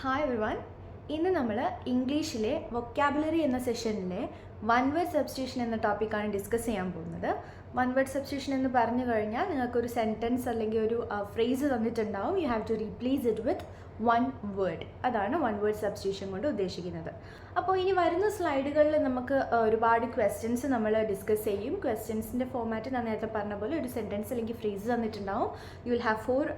Hi everyone. ഇന്ന് നമ്മൾ ഇംഗ്ലീഷിലെ വൊക്കാബുലറി എന്ന സെഷനിലെ വൺ വേർഡ് സബ്സ്റ്റിറ്റ്യൂഷൻ എന്ന ടോപ്പിക്കാണ് ഡിസ്കസ് ചെയ്യാൻ പോകുന്നത്. വൺ വേർഡ് സബ്സ്റ്റിറ്റ്യൂഷൻ എന്ന് പറഞ്ഞു കഴിഞ്ഞാൽ നിങ്ങൾക്കൊരു സെൻറ്റൻസ് അല്ലെങ്കിൽ ഒരു ഫ്രേസ് തന്നിട്ടുണ്ടാവും. You have to replace it with one word. അതാണ് വൺ വേർഡ് സബ്സ്റ്റിറ്റ്യൂഷൻ കൊണ്ട് ഉദ്ദേശിക്കുന്നത്. അപ്പോൾ ഇനി വരുന്ന സ്ലൈഡുകളിൽ നമുക്ക് ഒരുപാട് ക്വസ്റ്റ്യൻസ് നമ്മൾ ഡിസ്കസ് ചെയ്യും. ക്വസ്റ്റ്യൻസിൻ്റെ ഫോമാറ്റ് ഞാൻ നേരത്തെ പറഞ്ഞ പോലെ ഒരു സെൻറ്റൻസ് അല്ലെങ്കിൽ ഫ്രേസ് തന്നിട്ടുണ്ടാവും. You will have 4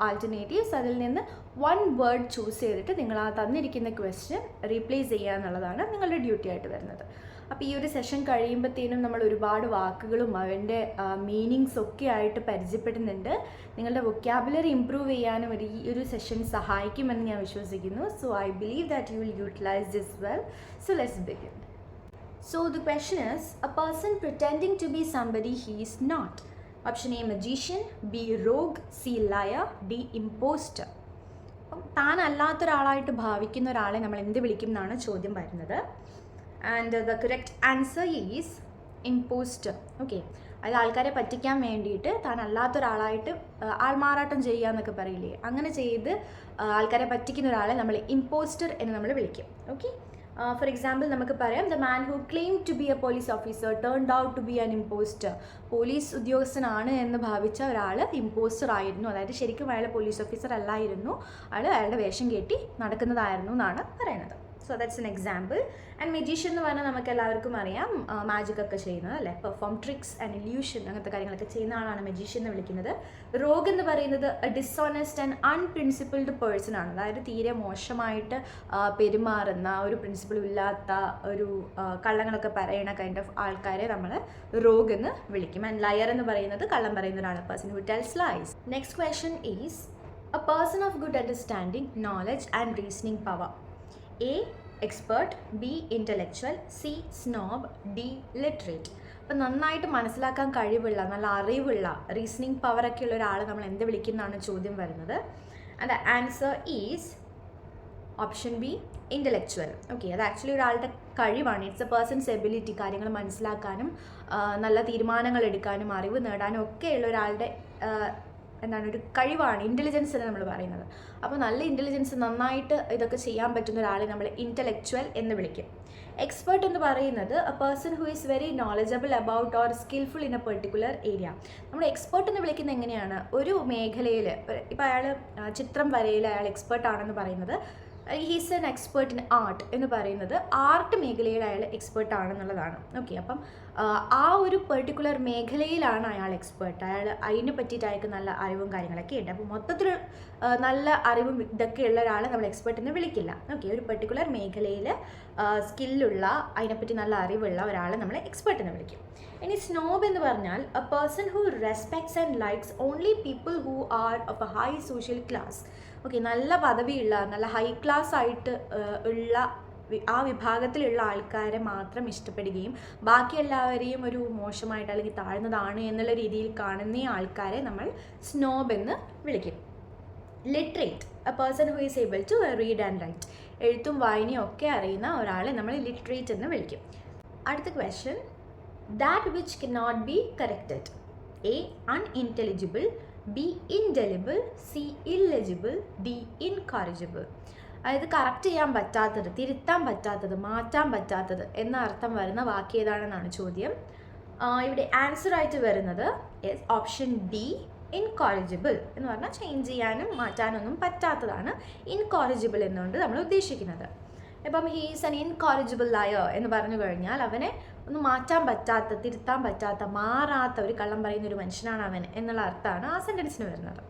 alternatives. അതിൽ നിന്ന് വൺ വേർഡ് ചൂസ് ചെയ്തിട്ട് നിങ്ങൾ ആ തന്നിരിക്കുന്ന ക്വസ്റ്റ്യൻ റീപ്ലേസ് ചെയ്യുക എന്നുള്ളതാണ് നിങ്ങളുടെ ഡ്യൂട്ടി ആയിട്ട് വരുന്നത്. അപ്പോൾ ഈ ഒരു സെഷൻ കഴിയുമ്പോഴത്തേനും നമ്മൾ ഒരുപാട് വാക്കുകളും അതിൻ്റെ മീനിങ്സ് ഒക്കെ ആയിട്ട് പരിചയപ്പെടുന്നുണ്ട്. നിങ്ങളുടെ വൊക്കാബുലറി ഇംപ്രൂവ് ചെയ്യാനും ഈ ഒരു സെഷൻ സഹായിക്കുമെന്ന് ഞാൻ വിശ്വസിക്കുന്നു. So I believe that you will utilize this well. So let's begin. So the question is, a person pretending to be somebody he is not. Option A, magician. B, rogue. C, liar. D, imposter. താൻ അല്ലാത്തൊരാളായിട്ട് ഭാവിക്കുന്ന ഒരാളെ നമ്മൾ എന്ത് വിളിക്കും എന്നാണ് ചോദ്യം വരുന്നത്. And the correct answer is impostor. Okay, അത് ആൾക്കാരെ പറ്റിക്കാൻ വേണ്ടിയിട്ട് താൻ അല്ലാത്തൊരാളായിട്ട് ആൾമാറാട്ടം ചെയ്യുക എന്നൊക്കെ പറയില്ലേ, അങ്ങനെ ചെയ്ത് ആൾക്കാരെ പറ്റിക്കുന്ന ഒരാളെ നമ്മൾ ഇമ്പോസ്റ്റർ എന്ന് നമ്മൾ വിളിക്കും. ഓക്കെ, ഫോർ എക്സാമ്പിൾ നമുക്ക് പറയാം, the man who claim to be a police officer turned out to be an impostor. Police ഉദ്യോഗസ്ഥനാണ് എന്ന് ഭാവിച്ച ഒരാൾ ഇമ്പോസ്റ്റർ ആയിരുന്നു. അതായത് ശരിക്കും അയാൾ പോലീസ് ഓഫീസർ അല്ലായിരുന്നു, അയാളുടെ വേഷം കെട്ടി നടക്കുന്നതായിരുന്നു എന്നാണ് പറയുന്നത്. So that's an example. And magician എന്ന് പറഞ്ഞാൽ നമുക്ക് എല്ലാവർക്കും അറിയാം, മാജിക് ഒക്കെ ചെയ്യുന്നത് അല്ലേ, പെർഫോം ട്രിക്സ് ആൻഡ് ഇല്യൂഷൻ അങ്ങനത്തെ കാര്യങ്ങളൊക്കെ ചെയ്യുന്ന ആളാണ് മെജീഷ്യൻ എന്ന് വിളിക്കുന്നത്. റോഗ് എന്ന് പറയുന്നത് ഡിസോണസ്റ്റ് ആൻഡ് അൺപ്രിൻസിപ്പിൾഡ് പേഴ്സൺ ആണ്. അതായത് തീരെ മോശമായിട്ട് പെരുമാറുന്ന, ഒരു പ്രിൻസിപ്പിൾ ഇല്ലാത്ത, ഒരു കള്ളങ്ങളൊക്കെ പറയുന്ന കൈൻഡ് ഓഫ് ആൾക്കാരെ നമ്മൾ റോഗ് എന്ന് വിളിക്കും. ആൻഡ് ലയർ എന്ന് പറയുന്നത് കള്ളം പറയുന്ന ഒരാളാണ്, person who tells lies. Next question is, a person of good understanding, knowledge and reasoning power. A, expert. B, intellectual. C, snob. D, literate. അപ്പം നന്നായിട്ട് മനസ്സിലാക്കാൻ കഴിവുള്ള, നല്ല അറിവുള്ള, റീസണിങ് പവറൊക്കെ ഉള്ള ഒരാൾ നമ്മൾ എന്ത് വിളിക്കുന്നതാണ് ചോദ്യം വരുന്നത്. And the answer is option B, intellectual. Okay, അത് ആക്ച്വലി ഒരാളുടെ കഴിവാണ്. It's a person's ability. കാര്യങ്ങൾ മനസ്സിലാക്കാനും നല്ല തീരുമാനങ്ങൾ എടുക്കാനും അറിവ് നേടാനും ഒക്കെയുള്ള ഒരാളുടെ എന്താണ്, ഒരു കഴിവാണ് ഇൻ്റലിജൻസ് എന്ന് നമ്മൾ പറയുന്നത്. അപ്പോൾ നല്ല ഇൻ്റലിജൻസ്, നന്നായിട്ട് ഇതൊക്കെ ചെയ്യാൻ പറ്റുന്ന ഒരാളെ നമ്മൾ ഇൻ്റലക്ച്വൽ എന്ന് വിളിക്കും. എക്സ്പേർട്ട് എന്ന് പറയുന്നത് a person who is very knowledgeable about or skilful in A particular area. നമ്മൾ എക്സ്പേർട്ട് എന്ന് വിളിക്കുന്നത് എങ്ങനെയാണ്, ഒരു മേഖലയിൽ, ഇപ്പോൾ അയാൾ ചിത്രം വരയിൽ അയാൾ എക്സ്പേർട്ട് ആണെന്ന് പറയുന്നത്, he's an expert in art എന്ന് പറയുന്നത് ആർട്ട് മേഖലയിൽ അയാൾ എക്സ്പേർട്ട് ആണെന്നുള്ളതാണ്. ഓക്കെ, അപ്പം ആ ഒരു പെർട്ടിക്കുലർ മേഖലയിലാണ് അയാൾ എക്സ്പേർട്ട്. അയാൾ അതിനെ പറ്റിയിട്ട് അയാൾക്ക് നല്ല അറിവും കാര്യങ്ങളൊക്കെ ഉണ്ട്. അപ്പോൾ മൊത്തത്തിൽ നല്ല അറിവും ഇതൊക്കെ ഉള്ള ഒരാളെ നമ്മൾ എക്സ്പേർട്ട് എന്ന് വിളിക്കില്ല. ഓക്കെ, ഒരു പെർട്ടിക്കുലർ മേഖലയിൽ സ്കില്ലുള്ള, അതിനെപ്പറ്റി നല്ല അറിവുള്ള ഒരാളെ നമ്മൾ എക്സ്പേർട്ട് എന്ന് വിളിക്കും. ഇനി സ്നോബ് എന്ന് പറഞ്ഞാൽ A person who respects and likes only people who are of A high social class. Okay, നല്ല പദവിയുള്ള, നല്ല ഹൈ ക്ലാസ് ആയിട്ട് ഉള്ള ആ വിഭാഗത്തിലുള്ള ആൾക്കാരെ മാത്രം ഇഷ്ടപ്പെടുകയും ബാക്കി എല്ലാവരെയും ഒരു മോശമായിട്ട് അല്ലെങ്കിൽ താഴ്ന്നതാണ് എന്നുള്ള രീതിയിൽ കാണുന്ന ആൾക്കാരെ നമ്മൾ സ്നോബ് എന്ന് വിളിക്കും. Literate, a person who is able to read and write. എഴുത്തും വായനയും ഒക്കെ അറിയുന്ന ഒരാളെ നമ്മൾ ലിറ്ററേറ്റ് എന്ന് വിളിക്കും. അടുത്ത question, that which cannot be corrected. A, unintelligible. B, indelible. C, illegible. D, incorrigible. അതായത് കറക്റ്റ് ചെയ്യാൻ പറ്റാത്തത്, തിരുത്താൻ പറ്റാത്തത്, മാറ്റാൻ പറ്റാത്തത് എന്ന അർത്ഥം വരുന്ന വാക്ക് ഏതാണെന്നാണ് ചോദ്യം. ഇവിടെ ആൻസർ ആയിട്ട് വരുന്നത് ഓപ്ഷൻ ഡി, ഇൻകോറിജിബിൾ എന്ന് പറഞ്ഞാൽ ചേഞ്ച് ചെയ്യാനും മാറ്റാനൊന്നും പറ്റാത്തതാണ് ഇൻകോറിജിബിൾ എന്നുകൊണ്ട് നമ്മൾ ഉദ്ദേശിക്കുന്നത്. ഇപ്പം ഹീസ് ആൻ ഇൻകോറിജിബിൾ ലയർ എന്ന് പറഞ്ഞു കഴിഞ്ഞാൽ അവനെ ഒന്നും മാറ്റാൻ പറ്റാത്ത, തിരുത്താൻ പറ്റാത്ത, മാറാത്ത ഒരു കള്ളം പറയുന്ന ഒരു മനുഷ്യനാണ് അവൻ എന്നുള്ള അർത്ഥമാണ് ആ സെൻറ്റൻസിന് വരുന്നത്.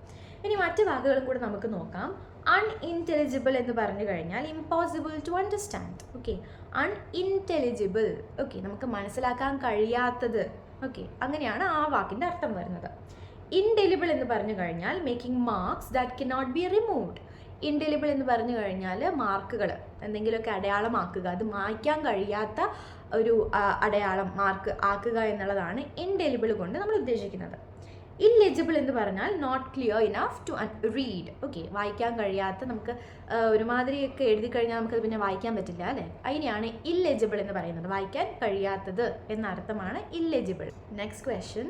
ഇനി മറ്റ് വാക്കുകളും കൂടെ നമുക്ക് നോക്കാം. അൺഇൻ്റലിജിബിൾ എന്ന് പറഞ്ഞു കഴിഞ്ഞാൽ impossible to understand. Okay, unintelligible. Okay, നമുക്ക് മനസ്സിലാക്കാൻ കഴിയാത്തത്. ഓക്കെ, അങ്ങനെയാണ് ആ വാക്കിൻ്റെ അർത്ഥം വരുന്നത്. ഇൻഡെലിബിൾ എന്ന് പറഞ്ഞു കഴിഞ്ഞാൽ making marks that cannot be removed. Indelible എന്ന് പറഞ്ഞു കഴിഞ്ഞാൽ മാർക്കുകൾ, എന്തെങ്കിലുമൊക്കെ അടയാളമാക്കുക, അത് മായ്ക്കാൻ കഴിയാത്ത ഒരു അടയാളം, മാർക്ക് ആക്കുക എന്നുള്ളതാണ് ഇൻഡെലിബിൾ കൊണ്ട് നമ്മൾ ഉദ്ദേശിക്കുന്നത്. ഇല്ലെജിബിൾ എന്ന് പറഞ്ഞാൽ not clear enough to read. Okay, വായിക്കാൻ കഴിയാത്ത, നമുക്ക് ഒരുമാതിരിയൊക്കെ എഴുതി കഴിഞ്ഞാൽ നമുക്കത് പിന്നെ വായിക്കാൻ പറ്റില്ല അല്ലേ, അതിനെയാണ് ഇല്ലെജിബിൾ എന്ന് പറയുന്നത്. വായിക്കാൻ കഴിയാത്തത് എന്ന അർത്ഥമാണ് illegible. Next question,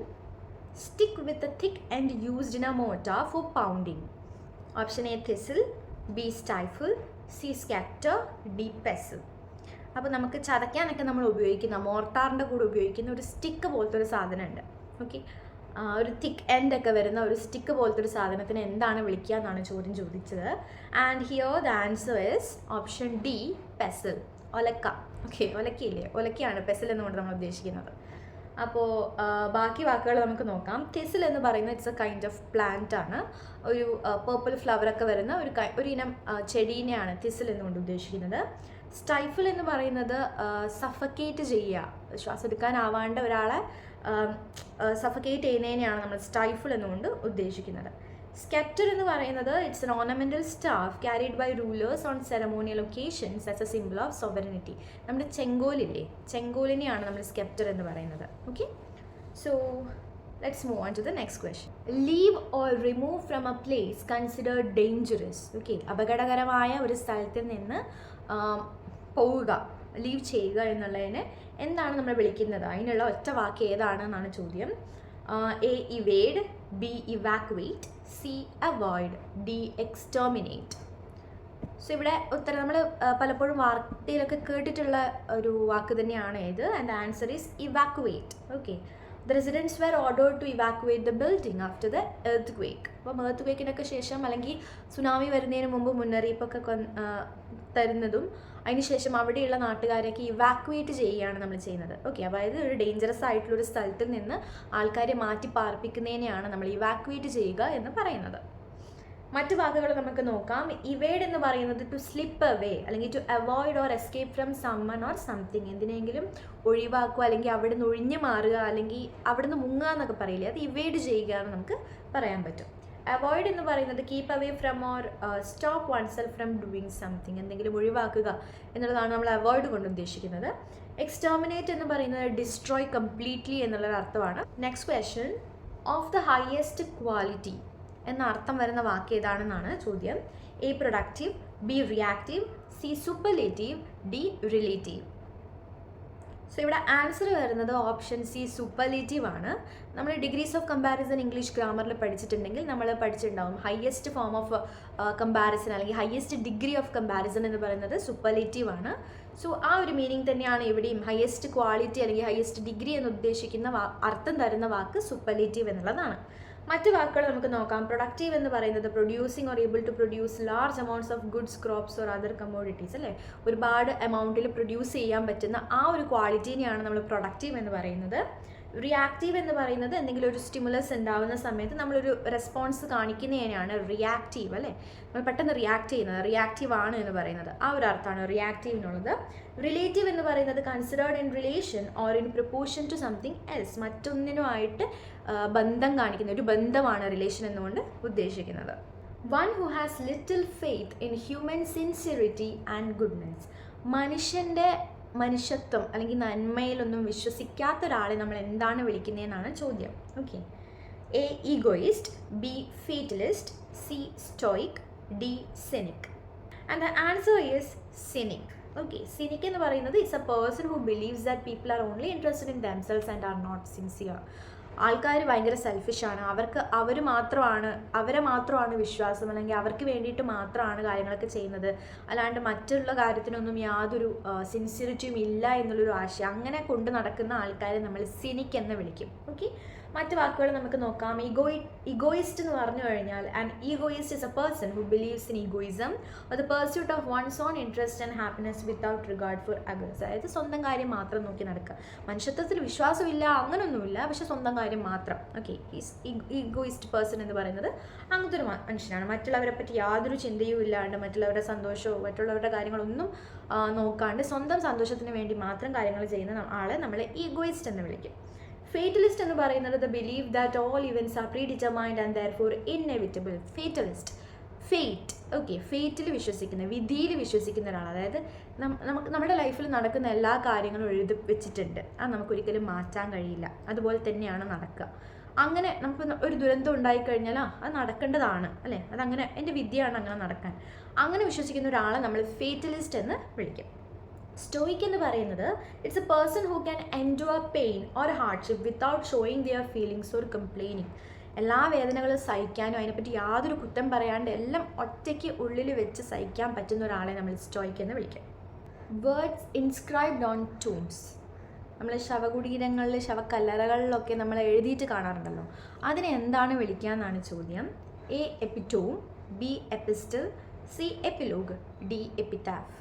stick with a thick and used in a mortar for pounding. Option A, thistle. B, stifle. C scatter, D pestle. അപ്പോൾ നമുക്ക് ചതയ്ക്കാനൊക്കെ നമ്മൾ ഉപയോഗിക്കുന്ന മോർട്ടാറിൻ്റെ കൂടെ ഉപയോഗിക്കുന്ന ഒരു സ്റ്റിക്ക് പോലത്തെ ഒരു സാധനമുണ്ട്. ഓക്കെ, ഒരു തിക്ക് എൻഡൊക്കെ വരുന്ന ഒരു സ്റ്റിക്ക് പോലത്തെ ഒരു സാധനത്തിന് എന്താണ് വിളിക്കുക എന്നാണ് ചോദ്യം ചോദിച്ചത്. And here the answer is option D, pestle, ഒലക്ക. ഓക്കെ, ഒലക്കയില്ലേ, ഒലക്കയാണ് പെസിൽ എന്നുകൊണ്ട് നമ്മൾ ഉദ്ദേശിക്കുന്നത്. അപ്പോൾ ബാക്കി വാക്കുകൾ നമുക്ക് നോക്കാം. തിസിൽ എന്ന് പറയുന്നത് it's A kind of plant ആണ്. ഒരു പേർപ്പിൾ ഫ്ലവറൊക്കെ വരുന്ന ഒരു ഇനം ചെടീനെയാണ് തിസിൽ എന്നുകൊണ്ട് ഉദ്ദേശിക്കുന്നത്. സ്റ്റൈഫിൾ എന്ന് പറയുന്നത് സഫക്കേറ്റ് ചെയ്യുക, ശ്വാസം എടുക്കാനാവാണ്ട് ഒരാളെ സഫക്കേറ്റ് ചെയ്യുന്നതിനെയാണ് നമ്മൾ സ്റ്റൈഫിൾ എന്നുകൊണ്ട് ഉദ്ദേശിക്കുന്നത്. സ്കെറ്റർ എന്ന് പറയുന്നത് it's an ornamental staff carried by rulers on ceremonial occasions as a symbol of sovereignty. നമ്മുടെ ചെങ്കോലില്ലേ, ചെങ്കോലിനെയാണ് നമ്മൾ സ്കെറ്റർ എന്ന് പറയുന്നത്. Okay, so let's move on to the next question. Leave or remove from a place considered dangerous. Okay, അപകടകരമായ ഒരു സ്ഥലത്തിൽ നിന്ന് പോവുക, ലീവ് ചെയ്യുക എന്നുള്ളതിനെ എന്താണ് നമ്മൾ വിളിക്കുന്നത്? അതിനുള്ള ഒറ്റ വാക്ക് ഏതാണെന്നാണ് ചോദ്യം. A evade, B evacuate, C avoid, D exterminate. So ഇവിടെ ഉത്തരം നമ്മൾ പലപ്പോഴും വാർത്തയിലൊക്കെ കേട്ടിട്ടുള്ള ഒരു വാക്ക് തന്നെയാണ് ഇത്. And answer is evacuate. Okay, the residents were ordered to evacuate the building after the earthquake. അപ്പം എർത്ത് ക്വേക്കിനൊക്കെ ശേഷം അല്ലെങ്കിൽ സുനാമി വരുന്നതിന് മുമ്പ് മുന്നറിയിപ്പൊക്കെ തരുന്നതും അതിനുശേഷം അവിടെയുള്ള നാട്ടുകാരെയൊക്കെ ഇവാക്യുവേറ്റ് ചെയ്യുകയാണ് നമ്മൾ ചെയ്യുന്നത്. ഓക്കെ, അതായത് ഒരു ഡേഞ്ചറസ് ആയിട്ടുള്ളൊരു സ്ഥലത്തിൽ നിന്ന് ആൾക്കാരെ മാറ്റി പാർപ്പിക്കുന്നതിനെയാണ് നമ്മൾ ഇവാക്യുവേറ്റ് ചെയ്യുക എന്ന് പറയുന്നത്. മറ്റു വാക്കുകൾ നമുക്ക് നോക്കാം. ഇവേഡ് എന്ന് പറയുന്നത് ടു സ്ലിപ്പ് അവേ അല്ലെങ്കിൽ to avoid or escape from someone or something. എന്തിനെങ്കിലും ഒഴിവാക്കുക അല്ലെങ്കിൽ അവിടെ നിന്ന് ഒഴിഞ്ഞു മാറുക അല്ലെങ്കിൽ അവിടെ നിന്ന് മുങ്ങുക എന്നൊക്കെ പറയില്ലേ, അത് ഇവേഡ് ചെയ്യുക എന്ന് നമുക്ക് പറയാൻ പറ്റും. അവോയ്ഡ് എന്ന് പറയുന്നത് keep away from or stop one self from doing something, എന്തെങ്കിലും ഒഴിവാക്കുക എന്നുള്ളതാണ് നമ്മൾ അവോയ്ഡ് കൊണ്ട് ഉദ്ദേശിക്കുന്നത്. എക്സ്റ്റെർമിനേറ്റ് എന്ന് പറയുന്നത് ഡിസ്ട്രോയ് കംപ്ലീറ്റ്ലി എന്നുള്ളൊരു അർത്ഥമാണ്. Next question, of the highest quality എന്ന അർത്ഥം വരുന്ന വാക്ക് ഏതാണെന്നാണ് ചോദ്യം. A productive, B reactive, C superlative, D relative. So ഇവിടെ ആൻസർ വരുന്നത് ഓപ്ഷൻ സി സൂപ്പർലേറ്റീവ് ആണ്. നമ്മൾ ഡിഗ്രീസ് ഓഫ് കമ്പാരിസൺ ഇംഗ്ലീഷ് ഗ്രാമറിൽ പഠിച്ചിട്ടുണ്ടെങ്കിൽ നമ്മൾ പഠിച്ചിട്ടുണ്ടാവും ഹയസ്റ്റ് ഫോം ഓഫ് കമ്പാരിസൺ അല്ലെങ്കിൽ ഹയസ്റ്റ് ഡിഗ്രി ഓഫ് കമ്പാരിസൺ എന്ന് പറയുന്നത് സൂപ്പർലേറ്റീവ് ആണ്. സോ ആ ഒരു മീനിങ് തന്നെയാണ് ഇവിടെയും. ഹയസ്റ്റ് ക്വാളിറ്റി അല്ലെങ്കിൽ ഹയസ്റ്റ് ഡിഗ്രി എന്ന് ഉദ്ദേശിക്കുന്ന അർത്ഥം തരുന്ന വാക്ക് സൂപ്പർലേറ്റീവ് എന്നുള്ളതാണ്. മറ്റു വാക്കുകൾ നമുക്ക് നോക്കാം. പ്രൊഡക്റ്റീവ് എന്ന് പറയുന്നത് producing or able to produce large amounts of goods, crops or other commodities. അല്ലേ, ഒരുപാട് എമൗണ്ടിൽ പ്രൊഡ്യൂസ് ചെയ്യാൻ പറ്റുന്ന ആ ഒരു ക്വാളിറ്റീനെയാണ് നമ്മൾ പ്രൊഡക്റ്റീവ് എന്ന് പറയുന്നത്. റിയാക്റ്റീവ് എന്ന് പറയുന്നത് എന്തെങ്കിലും ഒരു സ്റ്റിമുലസ് ഉണ്ടാകുന്ന സമയത്ത് നമ്മളൊരു റെസ്പോൺസ് കാണിക്കുന്നതിനാണ് റിയാക്റ്റീവ്. അല്ലേ, നമ്മൾ പെട്ടെന്ന് റിയാക്ട് ചെയ്യുന്നത് റിയാക്റ്റീവ് ആണ് എന്ന് പറയുന്നത് ആ ഒരു അർത്ഥമാണ് റിയാക്റ്റീവിനുള്ളത്. റിലേറ്റീവ് എന്ന് പറയുന്നത് considered in relation or in proportion to something else, മറ്റൊന്നിനുമായിട്ട് ബന്ധം കാണിക്കുന്ന ഒരു ബന്ധമാണ് റിലേഷൻ എന്നുകൊണ്ട് ഉദ്ദേശിക്കുന്നത്. One who has little faith in human sincerity and goodness. മനുഷ്യത്വം അല്ലെങ്കിൽ നന്മയിലൊന്നും വിശ്വസിക്കാത്ത ഒരാളെ നമ്മൾ എന്താണ് വിളിക്കുന്നതെന്നാണ് ചോദ്യം. Okay, A egoist, B fatalist, C stoic, D cynic. And the answer is cynic. Okay, cynic എന്ന് പറയുന്നത് it's a person who believes that people are only interested in themselves and are not sincere. ആൾക്കാർ ഭയങ്കര സെൽഫിഷാണ്, അവരെ മാത്രമാണ് വിശ്വാസം അല്ലെങ്കിൽ അവർക്ക് വേണ്ടിയിട്ട് മാത്രമാണ് കാര്യങ്ങളൊക്കെ ചെയ്യുന്നത്, അല്ലാണ്ട് മറ്റുള്ള കാര്യത്തിനൊന്നും യാതൊരു സിൻസിയറിറ്റിയും ഇല്ല എന്നുള്ളൊരു ആശയം അങ്ങനെ കൊണ്ട് നടക്കുന്ന ആൾക്കാരെ നമ്മൾ സിനിക് എന്ന് വിളിക്കും. ഓക്കെ, മറ്റ് വാക്കുകൾ നമുക്ക് നോക്കാം. ഈഗോയിസ്റ്റ് എന്ന് പറഞ്ഞു കഴിഞ്ഞാൽ an egoist is a person who believes in egoism or the pursuit of one's own interest and happiness without regard for others. അതായത് സ്വന്തം കാര്യം മാത്രം നോക്കി നടക്കുക, മനുഷ്യത്വത്തിൽ വിശ്വാസമില്ല അങ്ങനൊന്നുമില്ല, പക്ഷെ സ്വന്തം കാര്യം മാത്രം. ഓക്കെ, ഈഗോയിസ്റ്റ് പേഴ്സൺ എന്ന് പറയുന്നത് അങ്ങനത്തെ ഒരു മനുഷ്യനാണ്. മറ്റുള്ളവരെ പറ്റി യാതൊരു ചിന്തയും ഇല്ലാണ്ട് മറ്റുള്ളവരുടെ സന്തോഷവും മറ്റുള്ളവരുടെ കാര്യങ്ങളൊന്നും നോക്കാണ്ട് സ്വന്തം സന്തോഷത്തിന് വേണ്ടി മാത്രം കാര്യങ്ങൾ ചെയ്യുന്ന ആളെ നമ്മൾ ഈഗോയിസ്റ്റ് എന്ന് വിളിക്കും. ഫേറ്റലിസ്റ്റ് എന്ന് പറയുന്നത് the believe that all events are predetermined and therefore inevitable. Fatalist, fate. Okay, ഫേറ്റിൽ വിശ്വസിക്കുന്ന, വിധിയിൽ വിശ്വസിക്കുന്ന ഒരാൾ. അതായത് നമ്മുടെ ലൈഫിൽ നടക്കുന്ന എല്ലാ കാര്യങ്ങളും എഴുതി വെച്ചിട്ടുണ്ട്, അത് നമുക്കൊരിക്കലും മാറ്റാൻ കഴിയില്ല, അതുപോലെ തന്നെയാണ് നടക്കുക. അങ്ങനെ നമുക്ക് ഒരു ദുരന്തം ഉണ്ടായിക്കഴിഞ്ഞാൽ അത് നടക്കേണ്ടതാണ് അല്ലേ, അതങ്ങനെ എൻ്റെ വിധിയാണ് അങ്ങനെ നടക്കാൻ, അങ്ങനെ വിശ്വസിക്കുന്ന ഒരാളെ നമ്മൾ ഫേറ്റലിസ്റ്റ് എന്ന് വിളിക്കും. സ്റ്റോയിക് എന്ന് പറയുന്നത് it's a person who can endure pain or hardship without showing their feelings or complaining. എല്ലാ വേദനകളും സഹിക്കാനും അതിനെപ്പറ്റി യാതൊരു കുറ്റം പറയാണ്ട് എല്ലാം ഒറ്റയ്ക്ക് ഉള്ളിൽ വെച്ച് സഹിക്കാൻ പറ്റുന്ന ഒരാളെ നമ്മൾ സ്റ്റോയിക് എന്ന് വിളിക്കും. വേർഡ്സ് ഇൻസ്ക്രൈബ്ഡ് ഓൺ ടൂംസ്, നമ്മൾ ശവകുടീരങ്ങളിൽ ശവക്കല്ലറകളിലൊക്കെ നമ്മൾ എഴുതിയിട്ട് കാണാറുണ്ടല്ലോ, അതിനെ എന്താണ് വിളിക്കുക എന്നാണ് ചോദ്യം. A epitome, B epistle, C epilogue, D epitaph.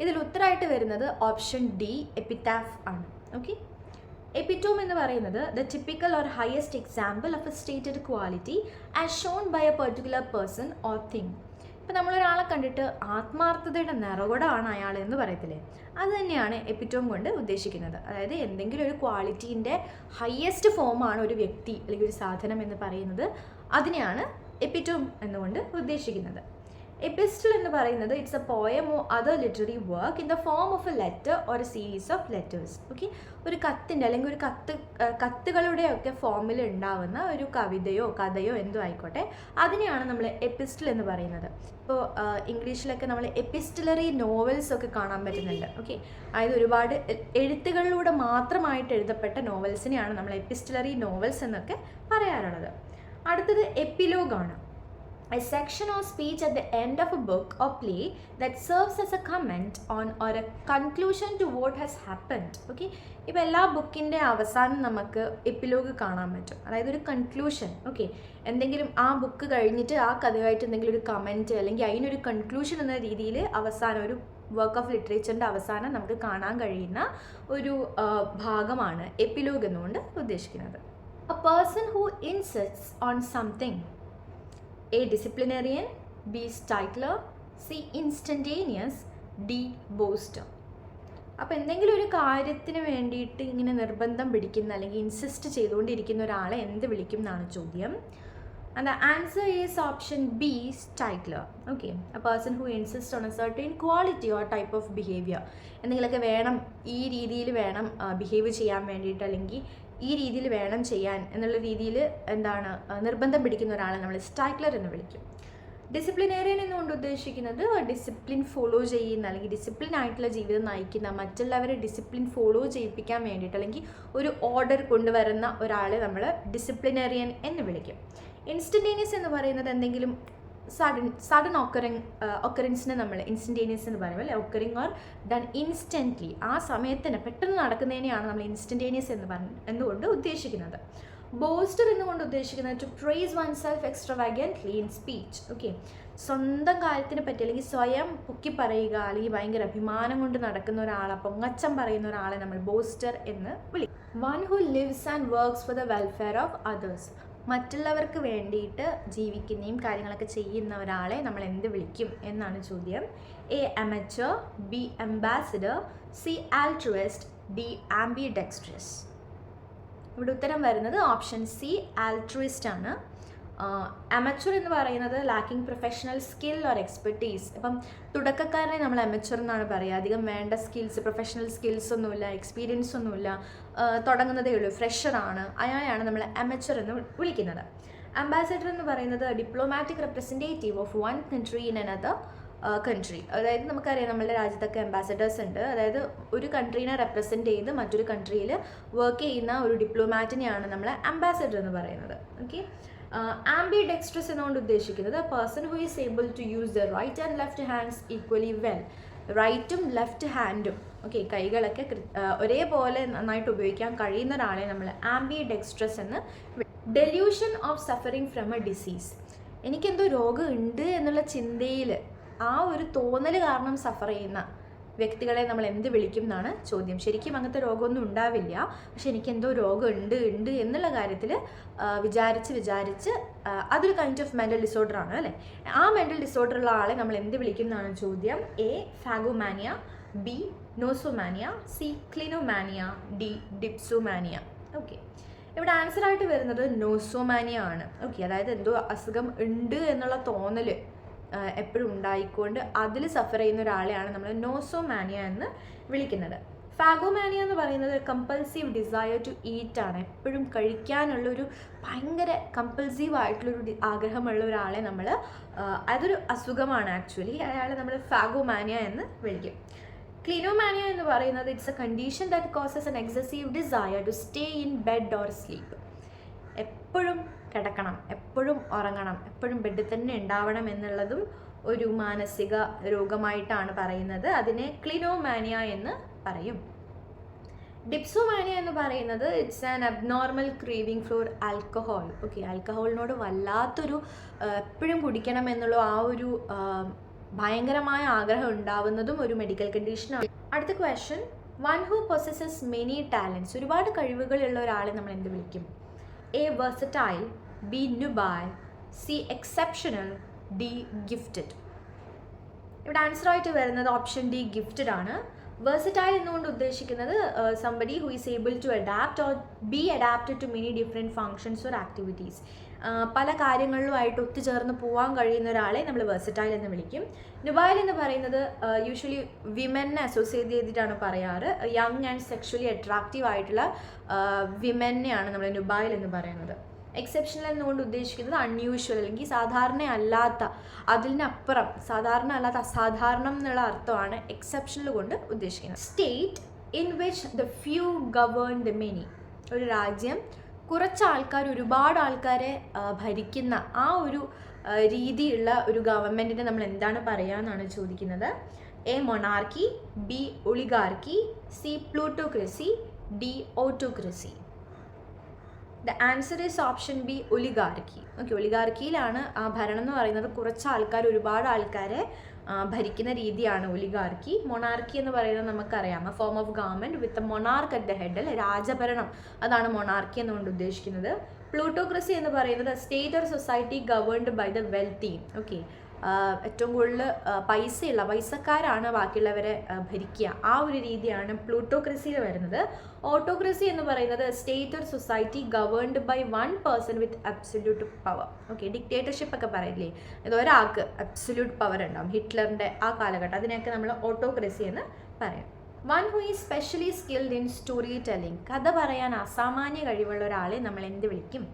ഇതിൽ ഉത്തരമായിട്ട് വരുന്നത് ഓപ്ഷൻ ഡി എപ്പിറ്റാഫ് ആണ്. ഓക്കെ, എപ്പിറ്റോം എന്ന് പറയുന്നത് the typical or highest example of a stated quality as shown by a particular person or thing. ഇപ്പം നമ്മളൊരാളെ കണ്ടിട്ട് ആത്മാർത്ഥതയുടെ നിറകുടമാണ് അയാൾ എന്ന് പറയത്തില്ലേ, അത് തന്നെയാണ് എപ്പിറ്റോം കൊണ്ട് ഉദ്ദേശിക്കുന്നത്. അതായത് എന്തെങ്കിലും ഒരു ക്വാളിറ്റീൻ്റെ ഹയസ്റ്റ് ഫോമാണ് ഒരു വ്യക്തി അല്ലെങ്കിൽ ഒരു സാധനം എന്ന് പറയുന്നത്, അതിനെയാണ് എപ്പിറ്റോം എന്നുകൊണ്ട് ഉദ്ദേശിക്കുന്നത്. എപ്പിസ്റ്റൽ എന്ന് പറയുന്നത് it's A poem or other literary work in the form of A letter or A series of letters. Okay, ഒരു കത്തിൻ്റെ അല്ലെങ്കിൽ ഒരു കത്തുകളുടെയൊക്കെ ഫോമിൽ ഉണ്ടാവുന്ന ഒരു കവിതയോ കഥയോ എന്തോ ആയിക്കോട്ടെ, അതിനെയാണ് നമ്മൾ എപ്പിസ്റ്റൽ എന്ന് പറയുന്നത്. ഇപ്പോൾ ഇംഗ്ലീഷിലൊക്കെ നമ്മൾ എപ്പിസ്റ്റലറി നോവൽസ് ഒക്കെ കാണാൻ പറ്റുന്നുണ്ട്. ഓക്കെ, അതായത് ഒരുപാട് എഴുത്തുകളിലൂടെ മാത്രമായിട്ട് എഴുതപ്പെട്ട നോവൽസിനെയാണ് നമ്മൾ എപ്പിസ്റ്റലറി നോവൽസ് എന്നൊക്കെ പറയാറുള്ളത്. അടുത്തത് എപ്പിലോഗാണ്. A section or speech at the end of a book or play that serves as a comment on or a conclusion to what has happened. Okay, ഇപ്പോൾ എല്ലാ ബുക്കിൻ്റെ അവസാനം നമുക്ക് എപ്പിലോഗ് കാണാൻ പറ്റും, അതായത് ഒരു കൺക്ലൂഷൻ. ഓക്കെ, എന്തെങ്കിലും ആ ബുക്ക് കഴിഞ്ഞിട്ട് ആ കഥയായിട്ട് എന്തെങ്കിലും ഒരു കമൻറ്റ് അല്ലെങ്കിൽ അതിനൊരു കൺക്ലൂഷൻ എന്ന രീതിയിൽ അവസാനം ഒരു വർക്ക് ഓഫ് ലിറ്ററേച്ചറിൻ്റെ അവസാനം നമുക്ക് കാണാൻ കഴിയുന്ന ഒരു ഭാഗമാണ് എപ്പിലോഗ് എന്നുകൊണ്ട് ഉദ്ദേശിക്കുന്നത്. A person who insists on something. A disciplinarian, B stickler, C instantaneous, D boaster. അപ്പോൾ എന്തെങ്കിലും ഒരു കാര്യത്തിന് വേണ്ടിയിട്ട് ഇങ്ങനെ നിർബന്ധം പിടിക്കുന്ന അല്ലെങ്കിൽ ഇൻസിസ്റ്റ് ചെയ്തുകൊണ്ടിരിക്കുന്ന ഒരാളെ എന്ത് വിളിക്കും എന്നാണ് ചോദ്യം. And the answer is option B stickler. Okay, A person who insist on A certain quality or type of behaviour. എന്തെങ്കിലുമൊക്കെ വേണം, ഈ രീതിയിൽ വേണം ബിഹേവ് ചെയ്യാൻ വേണ്ടിയിട്ട്, അല്ലെങ്കിൽ ഈ രീതിയിൽ വേണം ചെയ്യാൻ എന്നുള്ള രീതിയിൽ എന്താണ് നിർബന്ധം പിടിക്കുന്ന ഒരാളെ നമ്മൾ സ്റ്റിക്ലർ എന്ന് വിളിക്കും. ഡിസിപ്ലിനേറിയൻ എന്നുകൊണ്ട് ഉദ്ദേശിക്കുന്നത് ഡിസിപ്ലിൻ ഫോളോ ചെയ്യുന്ന അല്ലെങ്കിൽ ഡിസിപ്ലിൻ ആയിട്ടുള്ള ജീവിതം നയിക്കുന്ന, മറ്റുള്ളവരെ ഡിസിപ്ലിൻ ഫോളോ ചെയ്യിപ്പിക്കാൻ വേണ്ടിയിട്ട് അല്ലെങ്കിൽ ഒരു ഓർഡർ കൊണ്ടുവരുന്ന ഒരാളെ നമ്മൾ ഡിസിപ്ലിനേറിയൻ എന്ന് വിളിക്കും. ഇൻസ്റ്റൻറ്റേനിയസ് എന്ന് പറയുന്നത് എന്തെങ്കിലും സഡൻ ഒക്കറൻസിനെ നമ്മൾ ഇൻസ്റ്റൻറ്റേനിയസ് എന്ന് പറയും അല്ലേ. ഒക്കറിങ് ഓർ ഡൺ ഇൻസ്റ്റൻ്റ്ലി, ആ സമയത്തിന് പെട്ടെന്ന് നടക്കുന്നതിനെയാണ് നമ്മൾ ഇൻസ്റ്റൻറ്റേനിയസ് എന്നുകൊണ്ട് ഉദ്ദേശിക്കുന്നത്. ബോസ്റ്റർ എന്നുകൊണ്ട് ഉദ്ദേശിക്കുന്നത് to praise oneself extravagantly in speech. Okay, സ്വന്തം കാര്യത്തിനെ പറ്റി അല്ലെങ്കിൽ സ്വയം പൊക്കി പറയുക അല്ലെങ്കിൽ ഭയങ്കര അഭിമാനം കൊണ്ട് നടക്കുന്ന ഒരാളെ, പൊങ്ങച്ചം പറയുന്ന ഒരാളെ നമ്മൾ ബോസ്റ്റർ എന്ന് വിളിക്കും. One who lives and works for the welfare of others. മറ്റുള്ളവർക്ക് വേണ്ടിയിട്ട് ജീവിക്കുന്നതും കാര്യങ്ങളൊക്കെ ചെയ്യുന്ന ഒരാളെ നമ്മൾ എന്ത് വിളിക്കും എന്നാണ് ചോദ്യം. A amateur, B ambassador, C altruist, D ambidextrous. ഇവിടെ ഉത്തരം വരുന്നത് ഓപ്ഷൻ സി ആൾട്രുയിസ്റ്റ് ആണ്. അമച്വർ എന്ന് പറയുന്നത് lacking professional skill or expertise. ഇപ്പം തുടക്കക്കാരനെ നമ്മൾ അമച്വർ എന്നാണ് പറയുക. അധികം വേണ്ട സ്കിൽസ്, പ്രൊഫഷണൽ സ്കിൽസ് ഒന്നുമില്ല, എക്സ്പീരിയൻസ് ഒന്നുമില്ല, തുടങ്ങുന്നതേ ഉള്ളൂ, ഫ്രഷറാണ്, അയാളെയാണ് നമ്മൾ അമച്വർ എന്ന് വിളിക്കുന്നത്. അംബാസഡർ എന്ന് പറയുന്നത് diplomatic representative of one country in another country. അതായത് നമുക്കറിയാം നമ്മളുടെ രാജ്യത്തൊക്കെ അംബാസഡേഴ്സ് ഉണ്ട്. അതായത് ഒരു കൺട്രീനെ റെപ്രസെൻറ്റ് ചെയ്ത് മറ്റൊരു കൺട്രിയിൽ വർക്ക് ചെയ്യുന്ന ഒരു ഡിപ്ലോമാറ്റിനെയാണ് നമ്മൾ അംബാസഡർ എന്ന് പറയുന്നത്. ഓക്കെ, ആംബിഡെക്സ്ട്രസ് എന്നുകൊണ്ട് ഉദ്ദേശിക്കുന്നത് person who is able to use the right and left hands equally well. റൈറ്റും ലെഫ്റ്റ് ഹാൻഡും ഓക്കെ, കൈകളൊക്കെ ഒരേപോലെ നന്നായിട്ട് ഉപയോഗിക്കാൻ കഴിയുന്ന ഒരാളെ നമ്മൾ ആംബിഡെക്സ്ട്രസ് എന്ന്. Delusion of suffering from a disease. എനിക്കെന്തോ രോഗം ഉണ്ട് എന്നുള്ള ചിന്തയിൽ ആ ഒരു തോന്നൽ കാരണം സഫർ ചെയ്യുന്ന വ്യക്തികളെ നമ്മൾ എന്ത് വിളിക്കും എന്നാണ് ചോദ്യം. ശരിക്കും അങ്ങനത്തെ രോഗമൊന്നും ഉണ്ടാവില്ല, പക്ഷെ എനിക്കെന്തോ രോഗം ഉണ്ട് എന്നുള്ള കാര്യത്തിൽ വിചാരിച്ച് അതൊരു കൈൻഡ് ഓഫ് മെൻ്റൽ ഡിസോർഡർ ആണ് അല്ലേ. ആ മെൻ്റൽ ഡിസോർഡർ ഉള്ള ആളെ നമ്മൾ എന്ത് വിളിക്കും എന്നാണ് ചോദ്യം. A phagomania, B nosomania, C clinomania, D dipsomania. Okay, ഇവിടെ ആൻസർ ആയിട്ട് വരുന്നത് നോസോമാനിയ ആണ്. ഓക്കെ, അതായത് എന്തോ അസുഖം ഉണ്ട് എന്നുള്ള തോന്നൽ എപ്പോഴും ഉണ്ടായിക്കൊണ്ട് അതിൽ സഫർ ചെയ്യുന്ന ഒരാളെയാണ് നമ്മൾ നോസോമാനിയ എന്ന് വിളിക്കുന്നത്. ഫാഗോമാനിയ എന്ന് പറയുന്നത് കമ്പൾസീവ് ഡിസയർ ടു ഈറ്റ് ആണ്. എപ്പോഴും കഴിക്കാനുള്ളൊരു ഭയങ്കര കമ്പൾസീവ് ആയിട്ടുള്ളൊരു ആഗ്രഹമുള്ള ഒരാളെ നമ്മൾ, അതൊരു അസുഖമാണ് ആക്ച്വലി, അയാളെ നമ്മൾ ഫാഗോമാനിയ എന്ന് വിളിക്കും. ക്ലിനോമാനിയ എന്ന് പറയുന്നത് it's a condition that causes an excessive desire to stay in bed or sleep. എപ്പോഴും കിടക്കണം, എപ്പോഴും ഉറങ്ങണം, എപ്പോഴും ബെഡിൽ തന്നെ ഉണ്ടാവണം എന്നുള്ളതും ഒരു മാനസിക രോഗമായിട്ടാണ് പറയുന്നത്. അതിനെ ക്ലിനോമാനിയ എന്ന് പറയും. ഡിപ്സോമാനിയ എന്ന് പറയുന്നത് it's an abnormal craving for alcohol. Okay, ആൽക്കഹോളിനോട് വല്ലാത്തൊരു എപ്പോഴും കുടിക്കണം എന്നുള്ള ആ ഒരു ഭയങ്കരമായ ആഗ്രഹം ഉണ്ടാവുന്നതും ഒരു മെഡിക്കൽ കണ്ടീഷനാണ്. അടുത്ത question, one who possesses many talents. ഒരുപാട് കഴിവുകളുള്ള ഒരാളെ നമ്മൾ എന്ത് വിളിക്കും? A versatile, B nubile, C exceptional, D gifted. ഇവിടെ ആൻസർ ആയിട്ട് വരുന്നത് ഓപ്ഷൻ ഡി ഗിഫ്റ്റഡ് ആണ്. വെർസറ്റൈൽ എന്നുകൊണ്ട് ഉദ്ദേശിക്കുന്നത് somebody who is able to adapt or be adapted to many different functions or activities. പല കാര്യങ്ങളിലുമായിട്ട് ഒത്തുചേർന്ന് പോകാൻ കഴിയുന്ന ഒരാളെ നമ്മൾ വെർസറ്റൈൽ എന്ന് വിളിക്കും. നുബൈൽ എന്ന് പറയുന്നത് യൂഷ്വലി വിമനെ അസോസിയേറ്റ് ചെയ്തിട്ടാണ് പറയാറ്. യങ് ആൻഡ് സെക്ഷലി അട്രാക്റ്റീവ് ആയിട്ടുള്ള വിമനെയാണ് നമ്മൾ നുബൈൽ എന്ന് പറയുന്നത്. എക്സെപ്ഷണൽ എന്നുകൊണ്ട് ഉദ്ദേശിക്കുന്നത് അൺയൂഷ്വൽ അല്ലെങ്കിൽ സാധാരണ അല്ലാത്ത, അതിനപ്പുറം, സാധാരണ അല്ലാത്ത അസാധാരണം എന്നുള്ള അർത്ഥമാണ് എക്സെപ്ഷണൽ കൊണ്ട് ഉദ്ദേശിക്കുന്നത്. State in which the few govern the many. ഒരു രാജ്യം കുറച്ച് ആൾക്കാർ ഒരുപാട് ആൾക്കാരെ ഭരിക്കുന്ന ആ ഒരു രീതിയുള്ള ഒരു ഗവൺമെൻറ്റിനെ നമ്മൾ എന്താണ് പറയുക എന്നാണ് ചോദിക്കുന്നത്. A monarchy, B oligarchy, C plutocracy, D autocracy. The answer is option B oligarchy. Okay, ഒളിഗാർക്കിയിലാണ് ആ ഭരണം എന്ന് പറയുന്നത് കുറച്ച് ആൾക്കാർ ഒരുപാട് ആൾക്കാരെ ഭരിക്കുന്ന രീതിയാണ് ഒളിഗാർക്കി. മൊണാർക്കി എന്ന് പറയുന്നത് നമുക്കറിയാം, a form of government with a monarch at the head, അല്ലെ, രാജഭരണം, അതാണ് മൊണാർക്കി എന്നുകൊണ്ട് ഉദ്ദേശിക്കുന്നത്. പ്ലൂട്ടോക്രസി എന്ന് പറയുന്നത് state or society governed by the wealthy. Okay, ഏറ്റവും കൂടുതൽ പൈസക്കാരാണ് ബാക്കിയുള്ളവരെ ഭരിക്കുക, ആ ഒരു രീതിയാണ് പ്ലൂട്ടോക്രസിയിൽ വരുന്നത്. ഓട്ടോക്രസി എന്ന് പറയുന്നത് state or society governed by one person with absolute power. Okay, dictatorship ഒക്കെ പറയില്ലേ, ഇത് ഒരാൾക്ക് അബ്സല്യൂട്ട് പവർ ഉണ്ടാവും, ഹിറ്റ്ലറിൻ്റെ ആ കാലഘട്ടം, അതിനെയൊക്കെ നമ്മൾ ഓട്ടോക്രസി എന്ന് പറയും. One who is specially skilled in storytelling. കഥ പറയാൻ അസാമാന്യ കഴിവുള്ള ഒരാളെ നമ്മൾ എന്ത് വിളിക്കും?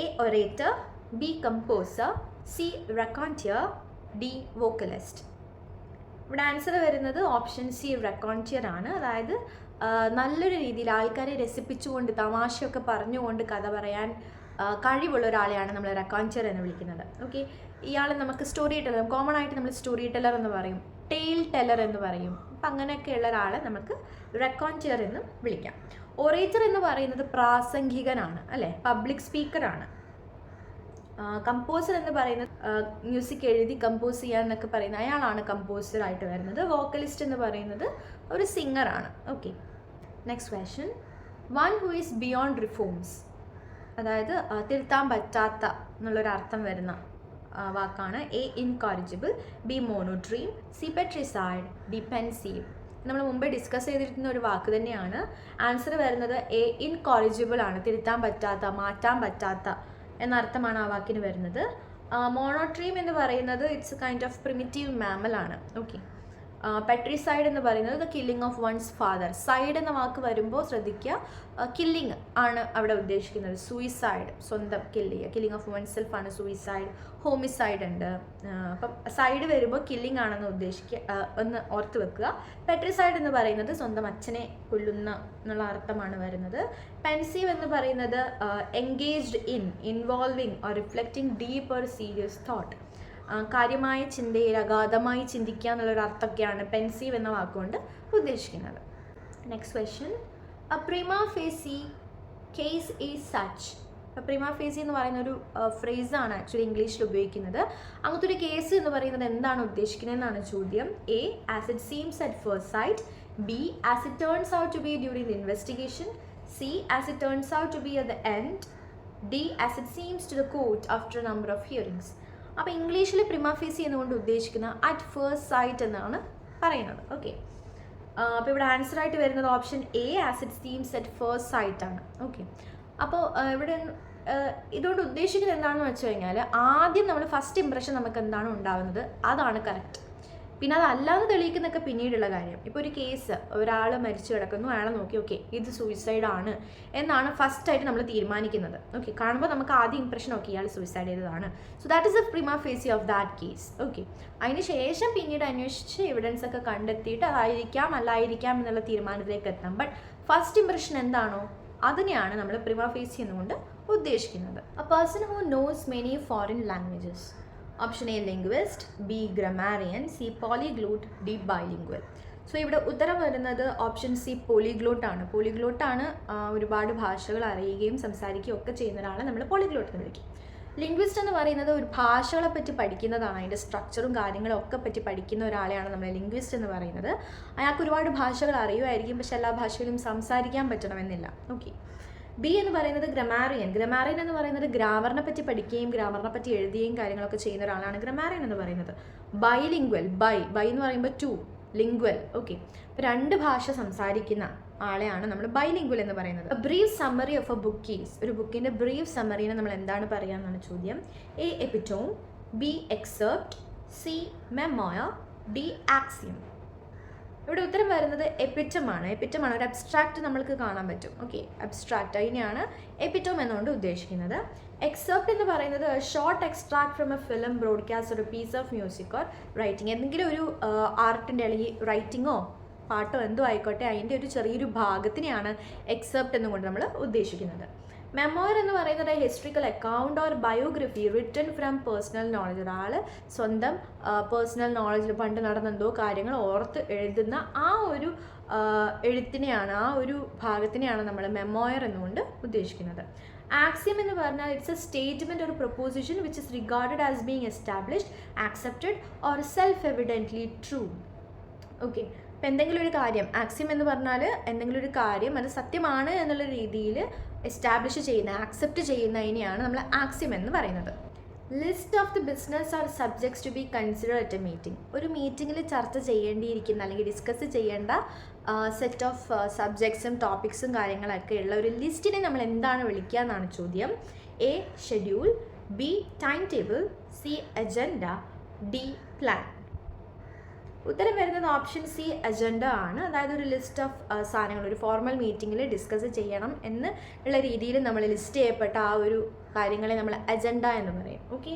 A orator, B composer, C raconteur, D vocalist. ഇവിടെ ആൻസർ വരുന്നത് ഓപ്ഷൻ സി റെക്കോൺറ്റിയർ ആണ്. അതായത് നല്ലൊരു രീതിയിൽ ആൾക്കാരെ രസിപ്പിച്ചുകൊണ്ട് തമാശയൊക്കെ പറഞ്ഞുകൊണ്ട് കഥ പറയാൻ കഴിവുള്ള ഒരാളെയാണ് നമ്മൾ റെക്കോൺറ്റിയർ എന്ന് വിളിക്കുന്നത്. ഓക്കെ, ഇയാൾ നമുക്ക് സ്റ്റോറി ടെല്ലർ, കോമൺ ആയിട്ട് നമ്മൾ സ്റ്റോറി ടെല്ലർ എന്ന് പറയും, ടെയിൽ ടെല്ലർ എന്ന് പറയും. അപ്പം അങ്ങനെയൊക്കെയുള്ള ഒരാളെ നമുക്ക് റെക്കോൺറ്റിയർ എന്ന് വിളിക്കാം. ഒറേറ്റർ എന്ന് പറയുന്നത് പ്രാസംഗികനാണ്, അല്ലേ, പബ്ലിക് സ്പീക്കറാണ്. കമ്പോസർ എന്ന് പറയുന്നത് മ്യൂസിക് എഴുതി കമ്പോസ് ചെയ്യാന്നൊക്കെ പറയുന്നത് അയാളാണ് കമ്പോസറായിട്ട് വരുന്നത്. വോക്കലിസ്റ്റ് എന്ന് പറയുന്നത് ഒരു സിംഗറാണ്. Okay, next question, one who is beyond reforms. അതായത് തിരുത്താൻ പറ്റാത്ത എന്നുള്ളൊരർത്ഥം വരുന്ന വാക്കാണ്. A incorrigible, B monodrome, C patricide, D pensive. നമ്മൾ മുമ്പേ ഡിസ്കസ് ചെയ്തിരിക്കുന്ന ഒരു വാക്ക് തന്നെയാണ്. ആൻസർ വരുന്നത് എ ഇൻകോറിജിബിൾ ആണ്, തിരുത്താൻ പറ്റാത്ത, മാറ്റാൻ പറ്റാത്ത എന്നർത്ഥമാണ് ആ വാക്കിന് വരുന്നത്. മോണോട്രീം എന്ന് പറയുന്നത് it's kind of primitive mammal ആണ്. ഓക്കെ, പെട്രിസൈഡ് എന്ന് പറയുന്നത് the killing of one's father. Cide എന്ന വാക്ക് വരുമ്പോൾ ശ്രദ്ധിക്കുക, കില്ലിങ് ആണ് അവിടെ ഉദ്ദേശിക്കുന്നത്. സൂയിസൈഡ്, സ്വന്തം കില്ലിങ് ഓഫ് വൺ സെൽഫ് ആണ് സൂയിസൈഡ്. ഹോമിസൈഡ് ഉണ്ട്. അപ്പം സൈഡ് വരുമ്പോൾ കില്ലിങ് ആണെന്ന് ഒന്ന് ഓർത്ത് വെക്കുക. പെട്രിസൈഡ് എന്ന് പറയുന്നത് സ്വന്തം അച്ഛനെ കൊല്ലുന്ന എന്നുള്ള അർത്ഥമാണ് വരുന്നത്. പെൻസീവ് എന്ന് പറയുന്നത് engaged involving or reflecting deep or serious thought. കാര്യമായ ചിന്തയിൽ അഗാധമായി ചിന്തിക്കുക എന്നുള്ളൊരു അർത്ഥമൊക്കെയാണ് പെൻസീവ് എന്ന വാക്കുകൊണ്ട് ഉദ്ദേശിക്കുന്നത്. Next question, a prima facie case is such. Prima facie എന്ന് പറയുന്ന ഒരു ഫ്രേസാണ് ആക്ച്വലി ഇംഗ്ലീഷിൽ ഉപയോഗിക്കുന്നത്. അങ്ങനത്തെ ഒരു കേസ് എന്ന് പറയുന്നത് എന്താണ് ഉദ്ദേശിക്കുന്നത് എന്നാണ് ചോദ്യം. A as it seems at first sight, B as it turns out to be during the investigation, C as it turns out to be at the end, D as it seems to the court after a number of hearings. അപ്പോൾ ഇംഗ്ലീഷിൽ പ്രിമാ facie എന്നുകൊണ്ട് ഉദ്ദേശിക്കുന്ന at first site എന്നാണ് പറയുന്നത്. Okay, അപ്പോൾ ഇവിടെ answer ആയിട്ട് വരുന്നത് option A as it seems at first site ആണ്. ഓക്കെ, അപ്പോൾ ഇവിടെ ഇതുകൊണ്ട് ഉദ്ദേശിക്കുന്നത് എന്താണെന്ന് വെച്ച് കഴിഞ്ഞാൽ ആദ്യം നമ്മൾ ഫസ്റ്റ് ഇംപ്രഷൻ നമുക്ക് എന്താണ് ഉണ്ടാകുന്നത് അതാണ് കറക്റ്റ്. പിന്നെ അതല്ലാതെ തെളിയിക്കുന്നതൊക്കെ പിന്നീടുള്ള കാര്യം. ഇപ്പോൾ ഒരു കേസ്, ഒരാൾ മരിച്ചു കിടക്കുന്നു, അയാളെ നോക്കി ഓക്കെ ഇത് സൂയിസൈഡ് ആണ് എന്നാണ് ഫസ്റ്റായിട്ട് നമ്മൾ തീരുമാനിക്കുന്നത്. ഓക്കെ, കാണുമ്പോൾ നമുക്ക് ആദ്യം ഇംപ്രഷൻ ഓക്കെ ഇയാൾ സൂയിസൈഡ് ചെയ്തതാണ്. So that is a prima facie of that case. Okay, അതിന് ശേഷം പിന്നീട് അന്വേഷിച്ച് എവിഡൻസ് ഒക്കെ കണ്ടെത്തിയിട്ട് അതായിരിക്കാം അല്ലായിരിക്കാം എന്നുള്ള തീരുമാനത്തിലേക്ക് എത്താം. ബട്ട് ഫസ്റ്റ് ഇംപ്രഷൻ എന്താണോ അതിനെയാണ് നമ്മൾ പ്രിമാ ഫേസി എന്നുകൊണ്ട് ഉദ്ദേശിക്കുന്നത്. A person who knows many foreign languages. Option A linguist, B grammarian, C polyglot, D bilingual. So ഇവിടെ ഉത്തരം വരുന്നത് ഓപ്ഷൻ സി പോളിഗ്ലോട്ടാണ്. പോളിഗ്ലോട്ടാണ് ഒരുപാട് ഭാഷകൾ അറിയുകയും സംസാരിക്കുകയും ഒക്കെ ചെയ്യുന്ന ഒരാളെ നമ്മൾ പോളിഗ്ലോട്ട് എന്ന് വിളിക്കും. ലിംഗ്വിസ്റ്റ് എന്ന് പറയുന്നത് ഒരു ഭാഷകളെ പറ്റി പഠിക്കുന്നതാണ്, അതിൻ്റെ സ്ട്രക്ചറും കാര്യങ്ങളും ഒക്കെ പറ്റി പഠിക്കുന്ന ഒരാളെയാണ് നമ്മൾ ലിംഗ്വിസ്റ്റ് എന്ന് പറയുന്നത്. അയാൾക്ക് ഒരുപാട് ഭാഷകൾ അറിയുമായിരിക്കും, പക്ഷെ എല്ലാ ഭാഷയിലും സംസാരിക്കാൻ പറ്റണമെന്നില്ല. ഓക്കെ. ബി എന്ന് പറയുന്നത് ഗ്രമാറിയൻ. ഗ്രമാറിയൻ എന്ന് പറയുന്നത് ഗ്രാമറിനെ പറ്റി പഠിക്കുകയും ഗ്രാമറിനെ പറ്റി എഴുതുകയും കാര്യങ്ങളൊക്കെ ചെയ്യുന്ന ഒരാളാണ് ഗ്രമാറിയൻ എന്ന് പറയുന്നത്. ബൈലിംഗ്വൽ, ബൈ എന്ന് പറയുമ്പോൾ 2, ലിംഗ്വൽ. ഓക്കെ. അപ്പോൾ 2 ഭാഷ സംസാരിക്കുന്ന ആളെയാണ് നമ്മൾ ബൈലിംഗ്വൽ എന്ന് പറയുന്നത്. Brief summary of A book is. ഒരു ബുക്കിൻ്റെ ബ്രീഫ് സമ്മറിനെ നമ്മൾ എന്താണ് പറയുക എന്നാണ് ചോദ്യം. A epitome, B except, C മെമോയർ, D axiom. ഇവിടെ ഉത്തരം വരുന്നത് എപ്പിറ്റമാണ്. ഒരു അബ്സ്ട്രാക്റ്റ് നമ്മൾക്ക് കാണാൻ പറ്റും. ഓക്കെ, അബ്സ്ട്രാക്റ്റ്, അതിനെയാണ് എപ്പിറ്റോം എന്നുകൊണ്ട് ഉദ്ദേശിക്കുന്നത്. എക്സെപ്റ്റ് എന്ന് പറയുന്നത് short extract from a film, broadcast, ഒരു piece of music or writing. എന്തെങ്കിലും ഒരു ആർട്ടിൻ്റെ അല്ലെങ്കിൽ റൈറ്റിങ്ങോ പാട്ടോ എന്തോ ആയിക്കോട്ടെ, അതിൻ്റെ ഒരു ചെറിയൊരു ഭാഗത്തിനെയാണ് എക്സെപ്റ്റ് എന്നുകൊണ്ട് നമ്മൾ ഉദ്ദേശിക്കുന്നത്. മെമ്മോയർ എന്ന് പറയുന്നത് historical account or biography written from personal knowledge. ഒരാൾ സ്വന്തം പേഴ്സണൽ നോളജിൽ പണ്ട് നടന്ന എന്തോ കാര്യങ്ങൾ ഓർത്ത് എഴുതുന്ന ആ ഒരു എഴുത്തിനെയാണ്, ആ ഒരു ഭാഗത്തിനെയാണ് നമ്മൾ മെമ്മോയർ എന്നുകൊണ്ട് ഉദ്ദേശിക്കുന്നത്. ആക്സിയം എന്ന് പറഞ്ഞാൽ ഇറ്റ്സ് എ സ്റ്റേറ്റ്മെൻറ്റ് ഒരു proposition which is regarded as being established, accepted or self evidently true. Okay. അപ്പോൾ എന്തെങ്കിലും ഒരു കാര്യം, ആക്സിയം എന്ന് പറഞ്ഞാൽ എന്തെങ്കിലും ഒരു കാര്യം അത് സത്യമാണ് എന്നുള്ള രീതിയിൽ എസ്റ്റാബ്ലിഷ് ചെയ്യുന്ന, ആക്സെപ്റ്റ് ചെയ്യുന്നതിനെയാണ് നമ്മൾ ആക്സിയം എന്ന് പറയുന്നത്. List of the business or subjects to be consider at a meeting. ഒരു മീറ്റിങ്ങിൽ ചർച്ച ചെയ്യേണ്ടിയിരിക്കുന്ന അല്ലെങ്കിൽ ഡിസ്കസ് ചെയ്യേണ്ട സെറ്റ് ഓഫ് സബ്ജക്ട്സും ടോപ്പിക്സും കാര്യങ്ങളൊക്കെ ഉള്ള ഒരു ലിസ്റ്റിനെ നമ്മൾ എന്താണ് വിളിക്കുക എന്നാണ് ചോദ്യം. A schedule, B time table, C agenda, D plan. ഉത്തരം വരുന്നത് ഓപ്ഷൻ സി അജണ്ട ആണ്. അതായത് ഒരു ലിസ്റ്റ് ഓഫ് സാധനങ്ങൾ ഒരു ഫോർമൽ മീറ്റിങ്ങിൽ ഡിസ്കസ് ചെയ്യണം എന്ന് ഉള്ള രീതിയിൽ നമ്മൾ ലിസ്റ്റ് ചെയ്യപ്പെട്ട ആ ഒരു കാര്യങ്ങളെ നമ്മൾ അജണ്ട എന്ന് പറയും. ഓക്കെ.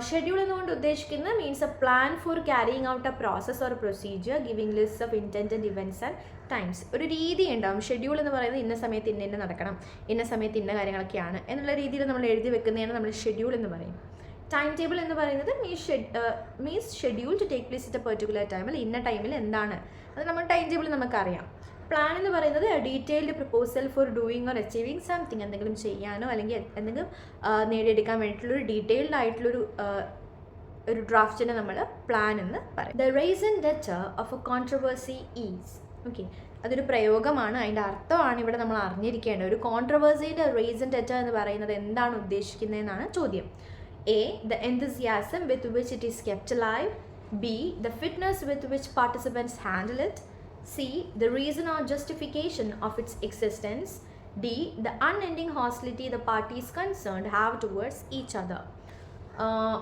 ഷെഡ്യൂൾ എന്നുകൊണ്ട് ഉദ്ദേശിക്കുന്നത് means A plan for carrying out A process or procedure giving list of intended events and times. ഒരു രീതി ഉണ്ടാവും. ഷെഡ്യൂൾ എന്ന് പറയുന്നത് ഇന്ന സമയത്ത് ഇന്ന നടക്കണം, ഇന്ന സമയത്ത് ഇന്ന കാര്യങ്ങളൊക്കെയാണ് എന്നുള്ള രീതിയിൽ നമ്മൾ എഴുതി വെക്കുന്നതാണ് നമ്മൾ ഷെഡ്യൂൾ എന്ന് പറയും. ടൈം ടേബിൾ എന്ന് പറയുന്നത് means schedule to take place at a particular ടൈമിൽ, ഇന്ന ടൈമിൽ എന്താണ് അത് നമ്മൾ ടൈം ടേബിൾ നമുക്കറിയാം. പ്ലാൻ എന്ന് പറയുന്നത് detailed proposal four doing or achieving something, എന്തെങ്കിലും ചെയ്യാനോ അല്ലെങ്കിൽ എന്തെങ്കിലും നേടിയെടുക്കാൻ വേണ്ടിയിട്ടുള്ളൊരു ഡീറ്റെയിൽഡ് ആയിട്ടുള്ളൊരു ഒരു ഡ്രാഫ്റ്റിനെ നമ്മൾ പ്ലാൻ എന്ന് പറയും. The reason debtor of A controversy is. Okay, അതൊരു പ്രയോഗമാണ്, അതിൻ്റെ അർത്ഥമാണ് ഇവിടെ നമ്മൾ അറിഞ്ഞിരിക്കേണ്ടത്. ഒരു കോൺട്രവേഴ്സിയുടെ റീസൺ ഡെറ്റർ എന്ന് പറയുന്നത് എന്താണ് ഉദ്ദേശിക്കുന്നതെന്നാണ് ചോദ്യം. A, the enthusiasm with which it is kept alive. B, the fitness with which participants handle it. C, the reason or justification of its existence. D, the unending hostility the parties concerned have towards each other.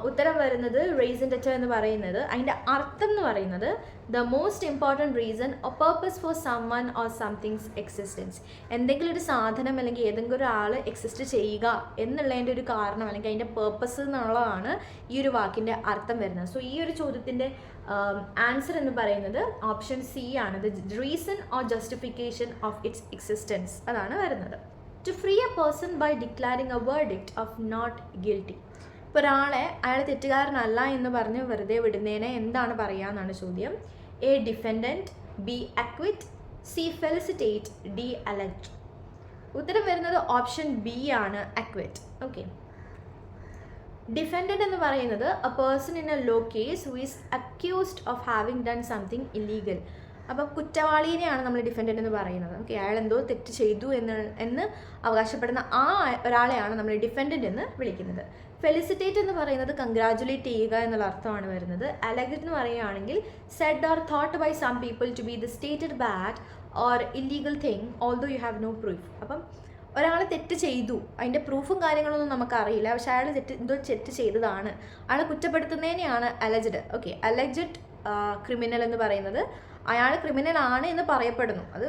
ഉത്തരം വരുന്നത് reason debtor എന്ന് പറയുന്നത് അതിൻ്റെ അർത്ഥം എന്ന് പറയുന്നത് the most important reason or purpose for someone or something's existence. എന്തെങ്കിലും ഒരു സാധനം അല്ലെങ്കിൽ ഏതെങ്കിലും ഒരാൾ എക്സിസ്റ്റ് ചെയ്യുക എന്നുള്ളതിൻ്റെ ഒരു കാരണം അല്ലെങ്കിൽ അതിൻ്റെ പേർപ്പസ് എന്നുള്ളതാണ് ഈ ഒരു വാക്കിൻ്റെ അർത്ഥം വരുന്നത്. സോ ഈ ഒരു ചോദ്യത്തിൻ്റെ ആൻസർ എന്ന് പറയുന്നത് ഓപ്ഷൻ സി ആണ്. The reason or justification of its existence അതാണ് വരുന്നത്. To free a person by declaring a verdict of not guilty. ഇപ്പോൾ ഒരാളെ അയാൾ തെറ്റുകാരനല്ല എന്ന് പറഞ്ഞ് വെറുതെ വിടുന്നതിനെ എന്താണ് പറയുക എന്നാണ് ചോദ്യം. A defendant, B acquit, C felicitate, D elect. ഉത്തരം വരുന്നത് ഓപ്ഷൻ ബി ആണ്, അക്വിറ്റ്. ഓക്കെ. ഡിഫെൻഡൻറ്റ് എന്ന് പറയുന്നത് a person in a law case who is accused of having done something illegal. അപ്പം കുറ്റവാളിനെയാണ് നമ്മൾ ഡിഫെൻഡൻ്റ് എന്ന് പറയുന്നത്. ഓക്കെ, അയാൾ എന്തോ തെറ്റ് ചെയ്തു എന്ന് അവകാശപ്പെടുന്ന ആ ഒരാളെയാണ് നമ്മൾ ഡിഫെൻഡൻ്റ് എന്ന് വിളിക്കുന്നത്. ഫെലിസിറ്റേറ്റ് എന്ന് പറയുന്നത് കൺഗ്രാജുലേറ്റ് ചെയ്യുക എന്നുള്ള അർത്ഥമാണ് വരുന്നത്. അലഗ്ഡ് എന്ന് പറയുകയാണെങ്കിൽ said or thought by some people to be the stated bad or illegal thing although you have no proof. അപ്പം ഒരാൾ തെറ്റ് ചെയ്തു, അതിൻ്റെ പ്രൂഫും കാര്യങ്ങളൊന്നും നമുക്കറിയില്ല, പക്ഷെ അയാൾ എന്തോ തെറ്റ് ചെയ്തതാണ്, അയാളെ കുറ്റപ്പെടുത്തുന്നതിനെയാണ് അലജ്ഡ്. ഓക്കെ, അലജ്ഡ് ക്രിമിനൽ എന്ന് പറയുന്നത് അയാൾ ക്രിമിനൽ ആണ് എന്ന് പറയപ്പെടുന്നു, അത്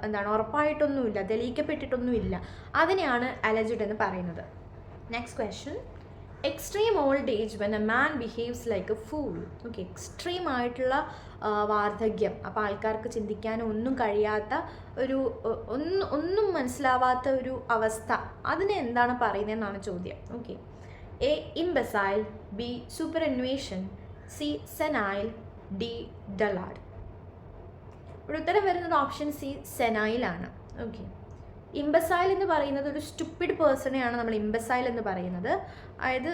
എന്താണ് ഉറപ്പായിട്ടൊന്നുമില്ല, തെളിയിക്കപ്പെട്ടിട്ടൊന്നുമില്ല, അതിനെയാണ് അലജ്ഡ് എന്ന് പറയുന്നത്. Next question. Extreme old age when a man behaves like A fool. Okay, extreme ആയിട്ടുള്ള വാർദ്ധക്യം, അപ്പോൾ ആൾക്കാർക്ക് ചിന്തിക്കാനോ ഒന്നും കഴിയാത്ത ഒരു ഒന്നും മനസ്സിലാവാത്ത ഒരു അവസ്ഥ, അതിനെ എന്താണ് പറയുന്നതെന്നാണ് ചോദ്യം. Okay, A imbecile, B superannuation, C senile, D dullard. ഇവിടെ ഉത്തരം വരുന്നത് ഓപ്ഷൻ സി സെനൈലാണ്. ഓക്കെ, ഇംബസൈൽ എന്ന് പറയുന്നത് ഒരു സ്റ്റുപ്പിഡ് പേഴ്സണെയാണ് നമ്മൾ ഇംബസൈൽ എന്ന് പറയുന്നത്. അതായത്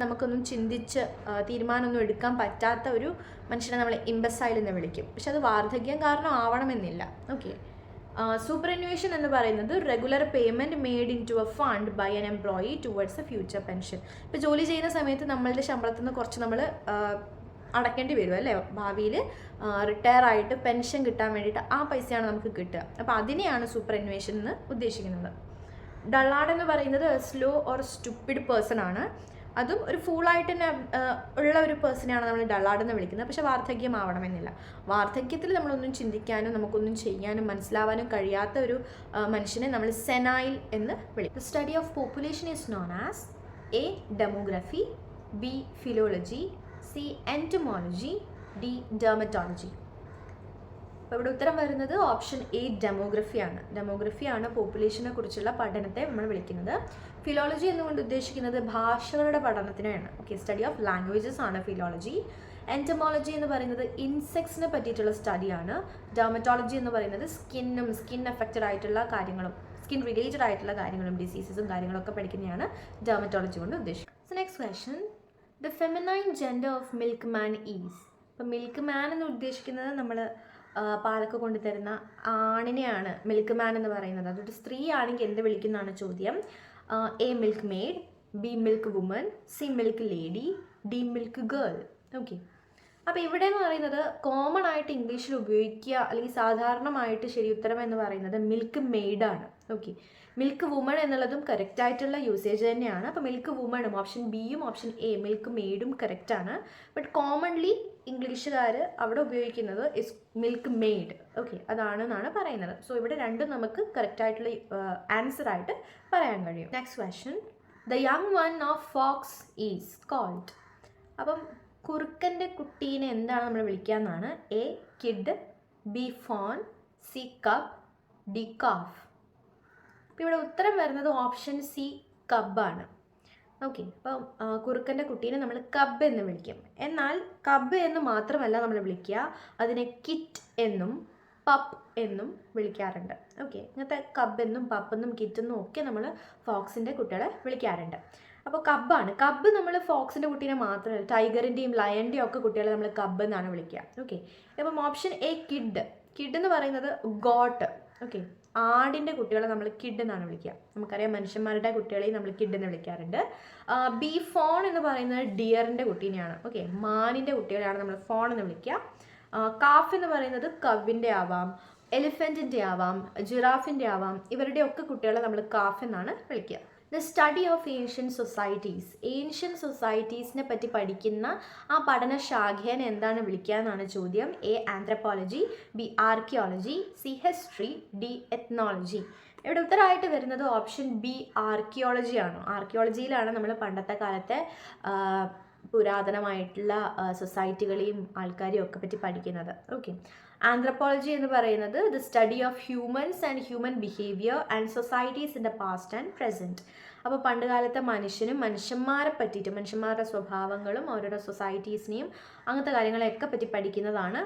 നമുക്കൊന്നും ചിന്തിച്ച് തീരുമാനമൊന്നും എടുക്കാൻ പറ്റാത്ത ഒരു മനുഷ്യനെ നമ്മൾ ഇംബസൈൽ എന്ന് വിളിക്കും. പക്ഷെ അത് വാർദ്ധക്യം കാരണം ആവണമെന്നില്ല. ഓക്കെ, സൂപ്പർ അന്വേഷൻ എന്ന് പറയുന്നത് regular payment made into a fund by an employee towards a future pension. ഇപ്പോൾ ജോലി ചെയ്യുന്ന സമയത്ത് നമ്മളുടെ ശമ്പളത്തിൽ നിന്ന് കുറച്ച് നമ്മൾ അടയ്ക്കേണ്ടി വരും അല്ലേ, ഭാവിയിൽ റിട്ടയർ ആയിട്ട് പെൻഷൻ കിട്ടാൻ വേണ്ടിയിട്ട് ആ പൈസയാണ് നമുക്ക് കിട്ടുക. അപ്പോൾ അതിനെയാണ് സൂപ്പർ അന്വേഷൻ എന്ന് ഉദ്ദേശിക്കുന്നത്. ഡള്ളാഡ് എന്ന് പറയുന്നത് സ്ലോ ഓർ സ്റ്റുപ്പിഡ് പേഴ്സൺ ആണ്. അതും ഒരു ഫൂളായിട്ട് തന്നെ ഉള്ള ഒരു പേഴ്സണെയാണ് നമ്മൾ ഡള്ളാഡ് എന്ന് വിളിക്കുന്നത്. പക്ഷേ വാർദ്ധക്യം ആവണമെന്നില്ല. വാർദ്ധക്യത്തിൽ നമ്മളൊന്നും ചിന്തിക്കാനും നമുക്കൊന്നും ചെയ്യാനും മനസ്സിലാവാനും കഴിയാത്ത ഒരു മനുഷ്യനെ നമ്മൾ സെനൈൽ എന്ന് വിളിക്കും. Study of population is known as A demography, B philology, C entomology, D dermatology. അപ്പോൾ ഇവിടെ ഉത്തരം വരുന്നത് ഓപ്ഷൻ എ ഡെമോഗ്രഫിയാണ്. ഡെമോഗ്രഫിയാണ് പോപ്പുലേഷനെ കുറിച്ചുള്ള പഠനത്തെ നമ്മൾ വിളിക്കുന്നത്. ഫിലോളജി എന്നുകൊണ്ട് ഉദ്ദേശിക്കുന്നത് ഭാഷകളുടെ പഠനത്തിനാണ്. ഓക്കെ, സ്റ്റഡി ഓഫ് ലാംഗ്വേജസ് ആണ് ഫിലോളജി. എൻറ്റമോളജി എന്ന് പറയുന്നത് ഇൻസെക്ട്സിനെ പറ്റിയിട്ടുള്ള സ്റ്റഡിയാണ്. ഡെർമറ്റോളജി എന്ന് പറയുന്നത് സ്കിൻ എഫക്റ്റഡ് ആയിട്ടുള്ള കാര്യങ്ങളും സ്കിൻ റിലേറ്റഡ് ആയിട്ടുള്ള കാര്യങ്ങളും ഡിസീസസും കാര്യങ്ങളൊക്കെ പഠിക്കുന്നതാണ് ഡെർമറ്റോളജി കൊണ്ട് ഉദ്ദേശിക്കുന്നത്. So next question, the feminine gender of milk man is. ഇപ്പം മിൽക്ക് മാൻ എന്ന് ഉദ്ദേശിക്കുന്നത് നമ്മൾ പാലൊക്കെ കൊണ്ടുതരുന്ന ആണിനെയാണ് മിൽക്ക് മാൻ എന്ന് പറയുന്നത്. അതൊരു സ്ത്രീ ആണെങ്കിൽ എന്ത് വിളിക്കുന്നതാണ് ചോദ്യം. A milkmaid, B milk woman, C milk lady, D milk girl. Okay, അപ്പോൾ ഇവിടെ എന്ന് പറയുന്നത് കോമൺ ആയിട്ട് ഇംഗ്ലീഷിൽ ഉപയോഗിക്കുക അല്ലെങ്കിൽ സാധാരണമായിട്ട് ശരി ഉത്തരം എന്ന് പറയുന്നത് മിൽക്ക് മെയ്ഡാണ്. ഓക്കെ, മിൽക്ക് വുമൺ എന്നുള്ളതും കറക്റ്റ് ആയിട്ടുള്ള യൂസേജ് തന്നെയാണ്. അപ്പോൾ മിൽക്ക് വുമണും ഓപ്ഷൻ ബിയും ഓപ്ഷൻ എ മിൽക്ക് മെയ്ഡും കറക്റ്റാണ്. ബട്ട് കോമൺലി ഇംഗ്ലീഷുകാർ അവിടെ ഉപയോഗിക്കുന്നത് ഇസ് മിൽക്ക് മെയ്ഡ്. ഓക്കെ, അതാണെന്നാണ് പറയുന്നത്. സോ ഇവിടെ രണ്ടും നമുക്ക് കറക്റ്റ് ആയിട്ടുള്ള ആൻസർ ആയിട്ട് പറയാൻ കഴിയും. Next question, the young one of fox is called. അപ്പം കുറുക്കൻ്റെ കുട്ടീനെ എന്താണ് നമ്മൾ വിളിക്കുക എന്നാണ്. A kid, B fawn, C cub, D calf. അപ്പോൾ ഇവിടെ ഉത്തരം വരുന്നത് ഓപ്ഷൻ സി കബ്ബാണ്. ഓക്കെ, അപ്പം കുറുക്കൻ്റെ കുട്ടീനെ നമ്മൾ കബ് എന്ന് വിളിക്കും. എന്നാൽ കബ് എന്ന് മാത്രമല്ല നമ്മൾ വിളിക്കുക, അതിനെ കിറ്റ് എന്നും പപ്പ് എന്നും വിളിക്കാറുണ്ട്. ഓക്കെ, ഇങ്ങനത്തെ കബ് എന്നും പപ്പെന്നും കിറ്റെന്നും ഒക്കെ നമ്മൾ ഫോക്സിൻ്റെ കുട്ടികളെ വിളിക്കാറുണ്ട്. അപ്പോൾ കബ്ബാണ്. കബ് നമ്മൾ ഫോക്സിൻ്റെ കുട്ടീനെ മാത്രമല്ല, ടൈഗറിൻ്റെയും ലയണിൻ്റെയും ഒക്കെ കുട്ടികളെ നമ്മൾ കബ് എന്നാണ് വിളിക്കുക. ഓക്കെ, അപ്പം ഓപ്ഷൻ എ കിഡ്. കിഡ് എന്ന് പറയുന്നത് ഗോട്ട്. ഓക്കെ, ആടിൻ്റെ കുട്ടികളെ നമ്മൾ കിഡ് എന്നാണ് വിളിക്കുക. നമുക്കറിയാം മനുഷ്യന്മാരുടെ കുട്ടികളെയും നമ്മൾ കിഡ് എന്ന് വിളിക്കാറുണ്ട്. ബി ഫോൺ എന്ന് പറയുന്നത് ഡിയറിൻ്റെ കുട്ടീനെയാണ്. ഓക്കെ, മാനിൻ്റെ കുട്ടികളെയാണ് നമ്മൾ ഫോൺ എന്ന് വിളിക്കുക. കാഫ് എന്ന് പറയുന്നത് കവിൻ്റെ ആവാം, എലിഫൻറ്റിൻ്റെ ആവാം, ജിറാഫിൻ്റെ ആവാം. ഇവരുടെ ഒക്കെ കുട്ടികളെ നമ്മൾ കാഫ് എന്നാണ് വിളിക്കുക. The study of ancient societies. Ancient സൊസൈറ്റീസിനെ പറ്റി പഠിക്കുന്ന ആ പഠനശാഖേനെ എന്താണ് വിളിക്കുക എന്നാണ് ചോദ്യം. A anthropology, B archaeology, C history, D ethnology. ഇവിടെ ഉത്തരമായിട്ട് വരുന്നത് ഓപ്ഷൻ ബി ആർക്കിയോളജിയാണ്. ആർക്കിയോളജിയിലാണ് നമ്മൾ പണ്ടത്തെ കാലത്തെ പുരാതനമായിട്ടുള്ള സൊസൈറ്റികളെയും ആൾക്കാരെയും ഒക്കെ പറ്റി പഠിക്കുന്നത്. ഓക്കെ, ആന്ത്രപ്പോളജി എന്ന് പറയുന്നത് the study of humans and human behaviour and societies in the past and present. അപ്പോൾ പണ്ട് കാലത്തെ മനുഷ്യന്മാരെ പറ്റിയിട്ട്, മനുഷ്യന്മാരുടെ സ്വഭാവങ്ങളും ഓരോരോ സൊസൈറ്റീസിനെയും അങ്ങനത്തെ കാര്യങ്ങളെയൊക്കെ പറ്റി പഠിക്കുന്നതാണ്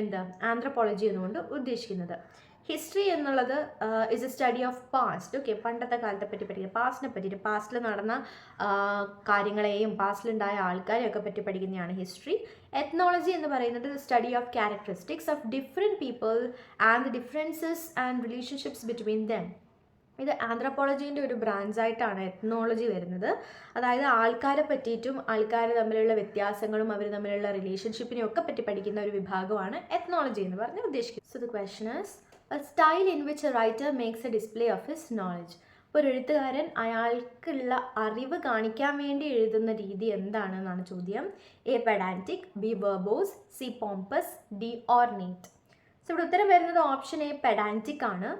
എന്ത് ആന്ത്രപ്പോളജി എന്നുകൊണ്ട് ഉദ്ദേശിക്കുന്നത്. ഹിസ്റ്ററി എന്നുള്ളത് is A study of past. Okay, പണ്ടത്തെ കാലത്തെ പറ്റി പഠിക്കുക, പാസ്റ്റിനെ പറ്റിയിട്ട്, പാസ്റ്റിൽ നടന്ന കാര്യങ്ങളെയും പാസ്റ്റിലുണ്ടായ ആൾക്കാരെയും ഒക്കെ പറ്റി പഠിക്കുന്നതാണ് ഹിസ്റ്ററി. എത്നോളജി എന്ന് പറയുന്നത് study of characteristics of different people and the differences and relationships between them. ഇത് ആന്ത്രപ്പോളജീൻ്റെ ഒരു ബ്രാഞ്ചായിട്ടാണ് എത്നോളജി വരുന്നത്. അതായത് ആൾക്കാരെ പറ്റിയിട്ടും ആൾക്കാർ തമ്മിലുള്ള വ്യത്യാസങ്ങളും അവർ തമ്മിലുള്ള റിലേഷൻഷിപ്പിനെയും ഒക്കെ പറ്റി പഠിക്കുന്ന ഒരു വിഭാഗമാണ് എത്നോളജി എന്ന് പറഞ്ഞ് ഉദ്ദേശിക്കുന്നത്. So the question is a style in which a writer makes a display of his knowledge. അപ്പോൾ ഒരു എഴുത്തുകാരൻ അയാൾക്കുള്ള അറിവ് കാണിക്കാൻ വേണ്ടി എഴുതുന്ന രീതി എന്താണെന്നാണ് ചോദ്യം. A pedantic, B verbose, C pompous, D ornate. So ഇവിടെ ഉത്തരം വരുന്നത് ഓപ്ഷൻ എ പെഡാൻറ്റിക് ആണ്.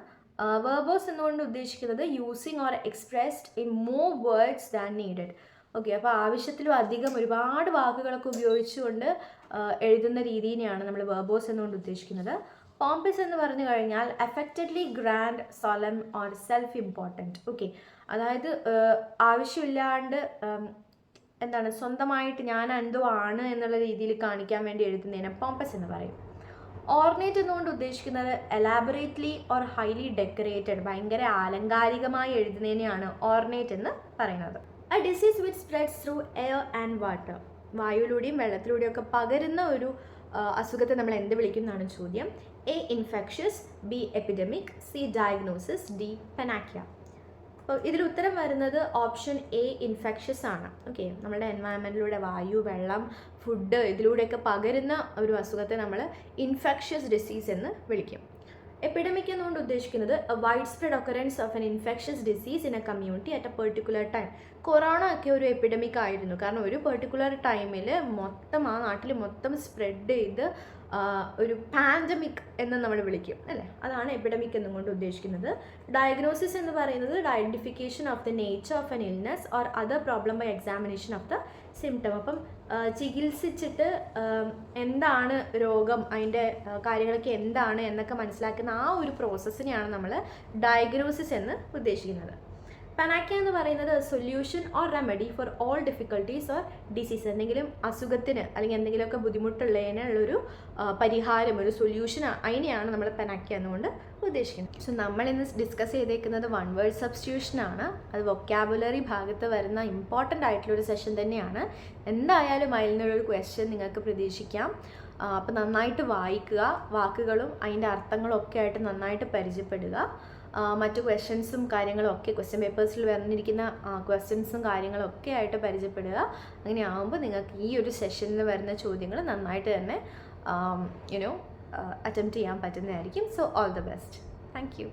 വെർബോസ് എന്നുകൊണ്ട് ഉദ്ദേശിക്കുന്നത് using or expressed in more words than needed. Okay, അപ്പോൾ ആവശ്യത്തിലും അധികം ഒരുപാട് വാക്കുകളൊക്കെ ഉപയോഗിച്ചുകൊണ്ട് എഴുതുന്ന രീതിയെയാണ് നമ്മൾ വെർബോസ് എന്നുകൊണ്ട് ഉദ്ദേശിക്കുന്നത്. പോംപസ് എന്ന് പറഞ്ഞു കഴിഞ്ഞാൽ affectedly grand, solemn or self important. Okay, അതായത് ആവശ്യമില്ലാണ്ട് എന്താണ് സ്വന്തമായിട്ട് ഞാൻ എന്തോ ആണ് എന്നുള്ള രീതിയിൽ കാണിക്കാൻ വേണ്ടി എഴുതുന്നതിനെ പോംപസ് എന്ന് പറയും. ഓർണേറ്റ് എന്നുകൊണ്ട് ഉദ്ദേശിക്കുന്നത് എലാബറേറ്റ്ലി ഓർ ഹൈലി ഡെക്കറേറ്റഡ്, ഭയങ്കര ആലങ്കാരികമായി എഴുതുന്നതിനെയാണ് ഓർണേറ്റ് എന്ന് പറയുന്നത്. A disease which spreads through air and water, വായുവിലൂടെയും വെള്ളത്തിലൂടെയും ഒക്കെ പകരുന്ന ഒരു അസുഖത്തെ നമ്മൾ എന്ത് വിളിക്കും എന്നാണ് ചോദ്യം. A infectious, B epidemic, C diagnosis, D panacea. അപ്പോൾ ഇതിൽ ഉത്തരം വരുന്നത് ഓപ്ഷൻ എ ഇൻഫെക്ഷ്യസ് ആണ്. ഓക്കെ, നമ്മുടെ എൻവയൺമെൻറ്റിലൂടെ വായു, വെള്ളം, ഫുഡ് ഇതിലൂടെയൊക്കെ പകരുന്ന ഒരു അസുഖത്തെ നമ്മൾ ഇൻഫെക്ഷ്യസ് ഡിസീസ് എന്ന് വിളിക്കും. എപ്പിഡമിക് എന്നുകൊണ്ട് ഉദ്ദേശിക്കുന്നത് A wide spread occurrence of N infectious disease in A community at a particular time. Corona ഒക്കെ ഒരു എപ്പിഡമിക് ആയിരുന്നു, കാരണം ഒരു പെർട്ടിക്കുലർ ടൈമിൽ മൊത്തം ആ നാട്ടിൽ മൊത്തം സ്പ്രെഡ് ചെയ്ത് ഒരു പാൻഡമിക് എന്ന് നമ്മൾ വിളിക്കും അല്ലേ, അതാണ് എപ്പിഡമിക് എന്നുകൊണ്ട് ഉദ്ദേശിക്കുന്നത്. ഡയഗ്നോസിസ് എന്ന് പറയുന്നത് identification of the nature of an illness or other problem by examination of the symptom. അപ്പം ചികിത്സിച്ചിട്ട് എന്താണ് രോഗം, അതിൻ്റെ കാര്യങ്ങളൊക്കെ എന്താണ് എന്നൊക്കെ മനസ്സിലാക്കുന്ന ആ ഒരു പ്രോസസ്സിനെയാണ് നമ്മൾ ഡയഗ്നോസിസ് എന്ന് ഉദ്ദേശിക്കുന്നത്. പെനാക്യ എന്ന് പറയുന്നത് solution or remedy for all difficulties or disease, എന്തെങ്കിലും അസുഖത്തിന് അല്ലെങ്കിൽ എന്തെങ്കിലുമൊക്കെ ബുദ്ധിമുട്ടുള്ളതിനുള്ളൊരു പരിഹാരം, ഒരു സൊല്യൂഷൻ, അതിനെയാണ് നമ്മൾ പെനാക്യ എന്നുകൊണ്ട് ഉദ്ദേശിക്കുന്നത്. സോ നമ്മളിന്ന് ഡിസ്കസ് ചെയ്തേക്കുന്നത് വൺ വേർഡ് സബ്സ്റ്റിറ്റ്യൂഷനാണ്. അത് വൊക്കാബുലറി ഭാഗത്ത് വരുന്ന ഇമ്പോർട്ടൻ്റ് ആയിട്ടുള്ളൊരു സെഷൻ തന്നെയാണ്. എന്തായാലും അതിൽ നിന്നൊരു ക്വസ്റ്റ്യൻ നിങ്ങൾക്ക് പ്രതീക്ഷിക്കാം. അപ്പോൾ നന്നായിട്ട് വായിക്കുക, വാക്കുകളും അതിൻ്റെ അർത്ഥങ്ങളും ഒക്കെ ആയിട്ട് നന്നായിട്ട് പരിചയപ്പെടുക. മറ്റു ക്വസ്റ്റ്യൻസും കാര്യങ്ങളും ഒക്കെ ക്വസ്റ്റ്യൻ പേപ്പേഴ്സിൽ വന്നിരിക്കുന്ന ക്വസ്റ്റ്യൻസും കാര്യങ്ങളും ഒക്കെ ആയിട്ട് പരിചയപ്പെടുക. അങ്ങനെ ആകുമ്പോൾ നിങ്ങൾക്ക് ഈ ഒരു സെഷനിൽ വരുന്ന ചോദ്യങ്ങൾ നന്നായിട്ട് തന്നെ അറ്റംപ്റ്റ് ചെയ്യാൻ പറ്റുന്നതായിരിക്കും. So all the best. Thank U.